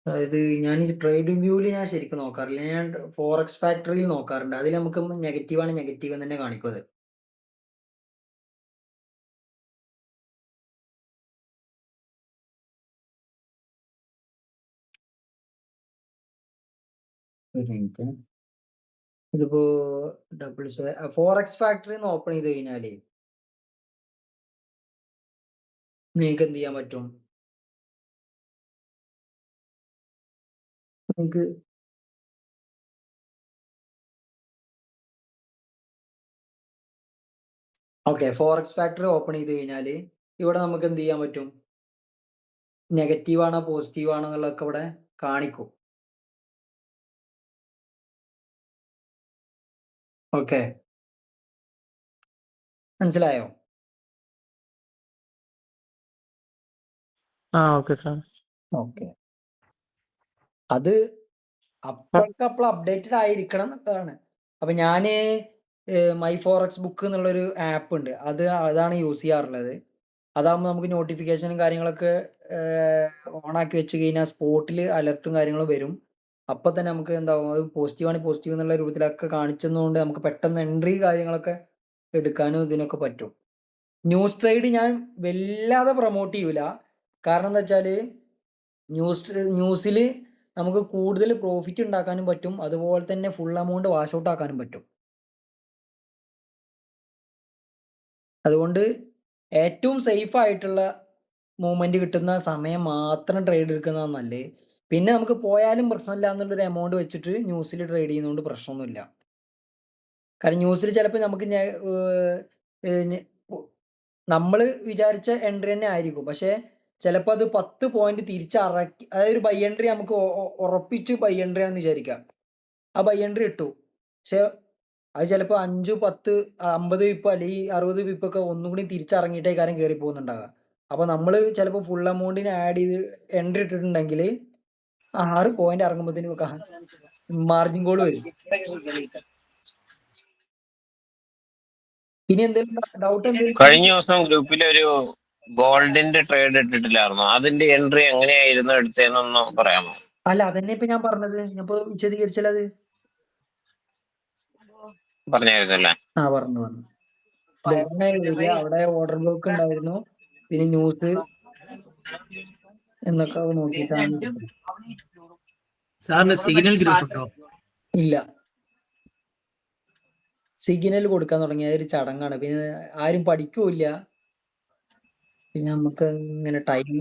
അതായത് ഞാൻ ഈ ട്രേഡിംഗ് വ്യൂവിൽ ഞാൻ ശരിക്കും നോക്കാറില്ല. ഞാൻ ഫോറക്സ് ഫാക്ടറിയിൽ നോക്കാറുണ്ട്. അതിൽ നമുക്ക് നെഗറ്റീവ് ആണ് നെഗറ്റീവ് എന്ന് തന്നെ കാണിക്കും. അത് ഇതിപ്പോ ഫോറക്സ് ഫാക്ടറി ഓപ്പൺ ചെയ്ത് കഴിഞ്ഞാല് നിങ്ങൾക്ക് എന്ത് ചെയ്യാൻ പറ്റും? നിങ്ങൾക്ക് ഓക്കെ, ഫോറക്സ് ഫാക്ടറി ഓപ്പൺ ചെയ്ത് കഴിഞ്ഞാല് ഇവിടെ നമുക്ക് എന്ത് ചെയ്യാൻ പറ്റും? നെഗറ്റീവ് ആണോ പോസിറ്റീവ് ആണോ എന്നുള്ളതൊക്കെ ഇവിടെ കാണിക്കും. ഓക്കെ, മനസ്സിലായോ? Okay sir. ഓക്കെ, അത് അപ്പോഴേക്കപ്പോൾ അപ്ഡേറ്റഡ് ആയിരിക്കണം എന്നതാണ്. അപ്പൊ ഞാന് മൈ ഫോറക്സ് ബുക്ക് എന്നുള്ളൊരു ആപ്പ് ഉണ്ട്, അതാണ് യൂസ് ചെയ്യാറുള്ളത്. അതാകുമ്പോൾ നമുക്ക് നോട്ടിഫിക്കേഷനും കാര്യങ്ങളൊക്കെ ഓണാക്കി വെച്ച് കഴിഞ്ഞാൽ സ്പോട്ടിൽ അലർട്ടും കാര്യങ്ങളും വരും. അപ്പൊ തന്നെ നമുക്ക് എന്താവും, അത് പോസിറ്റീവ് എന്നുള്ള രൂപത്തിലൊക്കെ കാണിച്ചതുകൊണ്ട് നമുക്ക് പെട്ടെന്ന് എൻട്രി കാര്യങ്ങളൊക്കെ എടുക്കാനും ഇതിനൊക്കെ പറ്റും. ന്യൂസ് ട്രേഡ് ഞാൻ വല്ലാതെ പ്രൊമോട്ട് ചെയ്യൂല. കാരണം എന്താ വെച്ചാല് ന്യൂസിൽ നമുക്ക് കൂടുതൽ പ്രോഫിറ്റ് ഉണ്ടാക്കാനും പറ്റും, അതുപോലെ തന്നെ ഫുൾ എമൗണ്ട് വാഷ് ഔട്ട് ആക്കാനും പറ്റും. അതുകൊണ്ട് ഏറ്റവും സേഫ് ആയിട്ടുള്ള മൂവ്മെന്റ് കിട്ടുന്ന സമയം മാത്രം ട്രേഡ് എടുക്കുന്നതാണ് നല്ലത്. പിന്നെ നമുക്ക് പോയാലും പ്രശ്നമില്ല എന്നുള്ളൊരു എമൗണ്ട് വെച്ചിട്ട് ന്യൂസിൽ ട്രേഡ് ചെയ്യുന്നതുകൊണ്ട് പ്രശ്നമൊന്നുമില്ല. കാരണം ന്യൂസിൽ ചിലപ്പോൾ നമുക്ക് നമ്മൾ വിചാരിച്ച എൻട്രി തന്നെ ആയിരിക്കും, പക്ഷേ ചിലപ്പോൾ അത് 10 പോയിന്റ് തിരിച്ചറക്കി, അതായത് ഒരു ബൈ എൻട്രി നമുക്ക് ഉറപ്പിച്ച് ബൈ എൻട്രി ആണെന്ന് വിചാരിക്കാം. ആ ബൈ എൻട്രി ഇട്ടു, പക്ഷെ അത് ചിലപ്പോൾ 5, 10, 50 പിപ്പ് അല്ലെങ്കിൽ 60 പിപ്പൊക്കെ ഒന്നും കൂടി തിരിച്ചിറങ്ങിയിട്ടേ കാര്യം കയറി പോകുന്നുണ്ടാവുക. അപ്പോൾ നമ്മൾ ചിലപ്പോൾ ഫുൾ എമൗണ്ടിന് ആഡ് ചെയ്ത് എൻട്രി ഇട്ടിട്ടുണ്ടെങ്കിൽ 6 പോയിന്റ് ഇറങ്ങുമ്പോഴത്തേനും മാർജിൻ കോൾ വരും. ഇനി എന്തെങ്കിലും ഡൗട്ട് എന്തെങ്കിലും? കഴിഞ്ഞ ദിവസം ഗ്രൂപ്പിൽ ഒരു ഗോൾഡിന്റെ ട്രേഡ് ഇട്ടിട്ടില്ലായിരുന്നോ? അതിന്റെ എൻട്രി എങ്ങനെയായിരുന്നു എടുത്തതെന്നൊന്ന് പറയാമോ? അല്ല, അതന്നെ ഇപ്പൊ ഞാൻ പറഞ്ഞത്. ഞാൻ ഇപ്പൊ വിശദീകരിച്ചല്ലോ അത്. പറഞ്ഞായിരുന്നല്ലേ? ആ, പറഞ്ഞു. ഇതെങ്ങനെ വരിക? അവിടെ ഓർഡർ ബ്ലോക്ക് ഉണ്ടായിരുന്നു, പിന്നെ ന്യൂസ് എന്നൊക്കെ നോക്കിയിട്ടാണ് ഇട്ടത്. സാറിന് സിഗ്നൽ ഗ്രൂപ്പ് ഉണ്ടോ? ഇല്ല, സിഗ്നൽ കൊടുക്കാൻ തുടങ്ങിയ ഒരു ചടങ്ങാണ്. പിന്നെ ആരും പഠിക്കൂല. പിന്നെ നമുക്ക് ഇങ്ങനെ ടൈം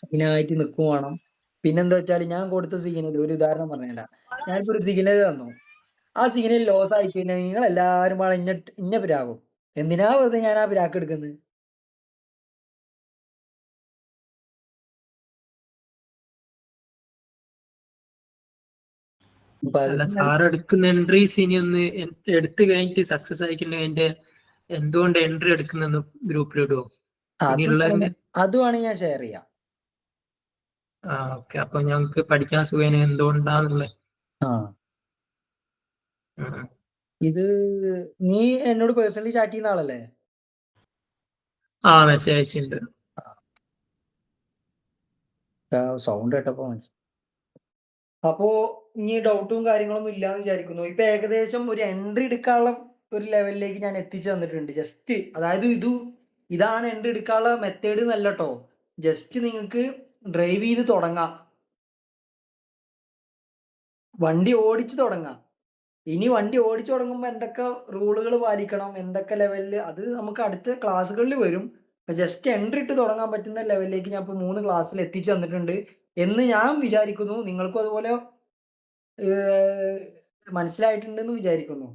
അതിനായിട്ട് നിൽക്കും വേണം. പിന്നെന്താ വെച്ചാൽ ഞാൻ കൊടുത്ത സിഗ്നൽ, ഒരു ഉദാഹരണം പറഞ്ഞില്ല, ഞാനിപ്പോ ഒരു സിഗ്നൽ തന്നു, ആ സിഗ്നൽ ലോസ് ആയി കഴിഞ്ഞാൽ നിങ്ങൾ എല്ലാവരും പാടെ ഇന്ന പിരാകും. എന്തിനാ വെറുതെ ഞാൻ ആ പിരാക്ക് എടുക്കുന്നത്? അപ്പൊ അത് അല്ല, സാർ എടുക്കുന്ന എൻട്രീസ് ഇനി ഒന്ന് എടുത്തു കഴിഞ്ഞിട്ട് സക്സസ് ആയിട്ടുണ്ട് അതിന്റെ എന്തുകൊണ്ട് എൻട്രി എടുക്കുന്നെന്ന് ഗ്രൂപ്പിൽ ഇടുവോ? ഇനിയുള്ളതിന്റെ അതുമാണ് ഞാൻ ഷെയർ ചെയ്യാം. ഓക്കെ. അപ്പൊ ഞങ്ങൾക്ക് പഠിക്കാൻ സുഖേന എന്തുകൊണ്ടാന്നുള്ളത്. ആ, ഇത് നീ എന്നോട് പേഴ്സണലി ചാറ്റ് ചെയ്യുന്ന ആളല്ലേ? മെസ്സേജ് അയച്ചിട്ടുണ്ട്. സൗണ്ട് കേട്ടപ്പോ മനസ്സിലായി. അപ്പോ ഇനി ഡൗട്ടും കാര്യങ്ങളൊന്നും ഇല്ലാന്ന് വിചാരിക്കുന്നു. ഇപ്പൊ ഏകദേശം ഒരു എൻട്രി എടുക്കാനുള്ള ഒരു ലെവലിലേക്ക് ഞാൻ എത്തിച്ചു തന്നിട്ടുണ്ട്. ജസ്റ്റ് അതായത് ഇതാണ് എൻട്രി എടുക്കാനുള്ള മെത്തേഡ് എന്നല്ല കേട്ടോ. ജസ്റ്റ് നിങ്ങൾക്ക് ഡ്രൈവ് ചെയ്ത് തുടങ്ങാം, വണ്ടി ഓടിച്ച് തുടങ്ങാം. ഇനി വണ്ടി ഓടിച്ചു തുടങ്ങുമ്പോൾ എന്തൊക്കെ റൂളുകൾ പാലിക്കണം, എന്തൊക്കെ ലെവലിൽ, അത് നമുക്ക് അടുത്ത ക്ലാസ്സുകളിൽ വരും. ജസ്റ്റ് എൻട്രി ഇട്ട് തുടങ്ങാൻ പറ്റുന്ന ലെവലിലേക്ക് ഞാൻ ഇപ്പോൾ 3 ക്ലാസ്സിൽ എത്തിച്ചു തന്നിട്ടുണ്ട് എന്ന് ഞാൻ വിചാരിക്കുന്നു. നിങ്ങൾക്കും അതുപോലെ മനസ്സിലായിട്ടുണ്ടെന്ന് വിചാരിക്കുന്നു.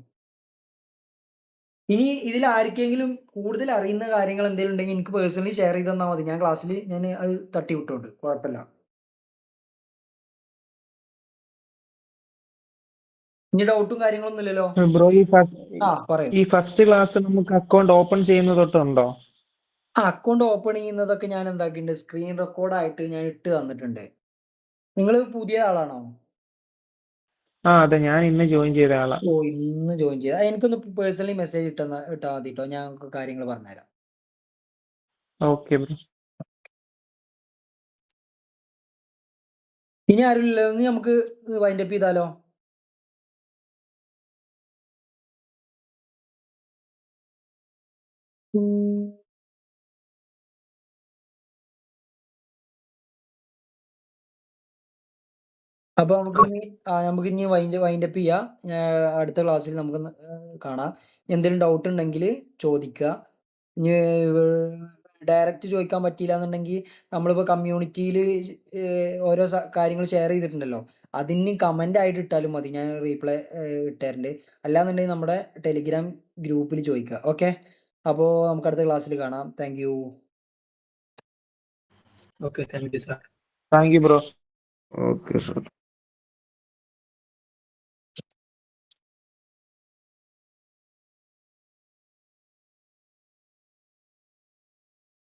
ഇനി ഇതിൽ ആർക്കെങ്കിലും കൂടുതൽ അറിയുന്ന കാര്യങ്ങൾ എന്തെങ്കിലും ഉണ്ടെങ്കിൽ എനിക്ക് പേഴ്സണലി ഷെയർ ചെയ്ത് തന്നാൽ മതി. ഞാൻ ക്ലാസ്സിൽ അത് തട്ടി വിട്ടോണ്ട് കുഴപ്പമില്ല. ഇനി ഡൗട്ടും കാര്യങ്ങളൊന്നും ഇല്ലല്ലോ? ബ്രോ, പറയും. ഈ ഫസ്റ്റ് ക്ലാസ് നമുക്ക് അക്കൗണ്ട് ഓപ്പൺ ചെയ്യുന്ന തൊട്ടുണ്ടോ? അക്കൗണ്ട് ഓപ്പൺ ചെയ്യുന്നതൊക്കെ ഞാൻ എന്താക്കിയിട്ടുണ്ട്, സ്ക്രീൻ റെക്കോർഡായിട്ട് ഞാൻ ഇട്ട് തന്നിട്ടുണ്ട്. നിങ്ങൾ പുതിയ ആളാണോ? അതെ, ഞാൻ ഇന്ന് ജോയിൻ ചെയ്ത ആളാ. ഓ, ഇന്ന് ജോയിൻ ചെയ്ത. എനിക്കൊന്ന് പേഴ്സണലി മെസ്സേജ് ഇട്ടാൽ മതി കേട്ടോ, ഞാൻ കാര്യങ്ങൾ പറഞ്ഞുതരാം. Okay bro. ഇനി ആരും ഇല്ലെന്ന് നമുക്ക് വൈൻഡപ്പ് ചെയ്താലോ? അപ്പൊ നമുക്ക് ഇനി വൈൻഡപ്പ് ചെയ്യാം. അടുത്ത ക്ലാസ്സിൽ നമുക്ക് കാണാം. എന്തെങ്കിലും ഡൗട്ട് ഉണ്ടെങ്കിൽ ചോദിക്കുക. ഇനി ഡയറക്റ്റ് ചോദിക്കാൻ പറ്റിയില്ല എന്നുണ്ടെങ്കിൽ നമ്മളിപ്പോൾ കമ്മ്യൂണിറ്റിയിൽ ഓരോ കാര്യങ്ങൾ ഷെയർ ചെയ്തിട്ടുണ്ടല്ലോ, അതിന് കമൻ്റ് ആയിട്ട് ഇട്ടാലും മതി, ഞാൻ റീപ്ലൈ ഇട്ടാറുണ്ട്. അല്ലാന്നുണ്ടെങ്കിൽ നമ്മുടെ ടെലിഗ്രാം ഗ്രൂപ്പിൽ ചോദിക്കുക. ഓക്കെ, അപ്പോൾ നമുക്ക് അടുത്ത ക്ലാസ്സിൽ കാണാം. Thank you. Okay, thank you sir. Thank you bro. Okay sir.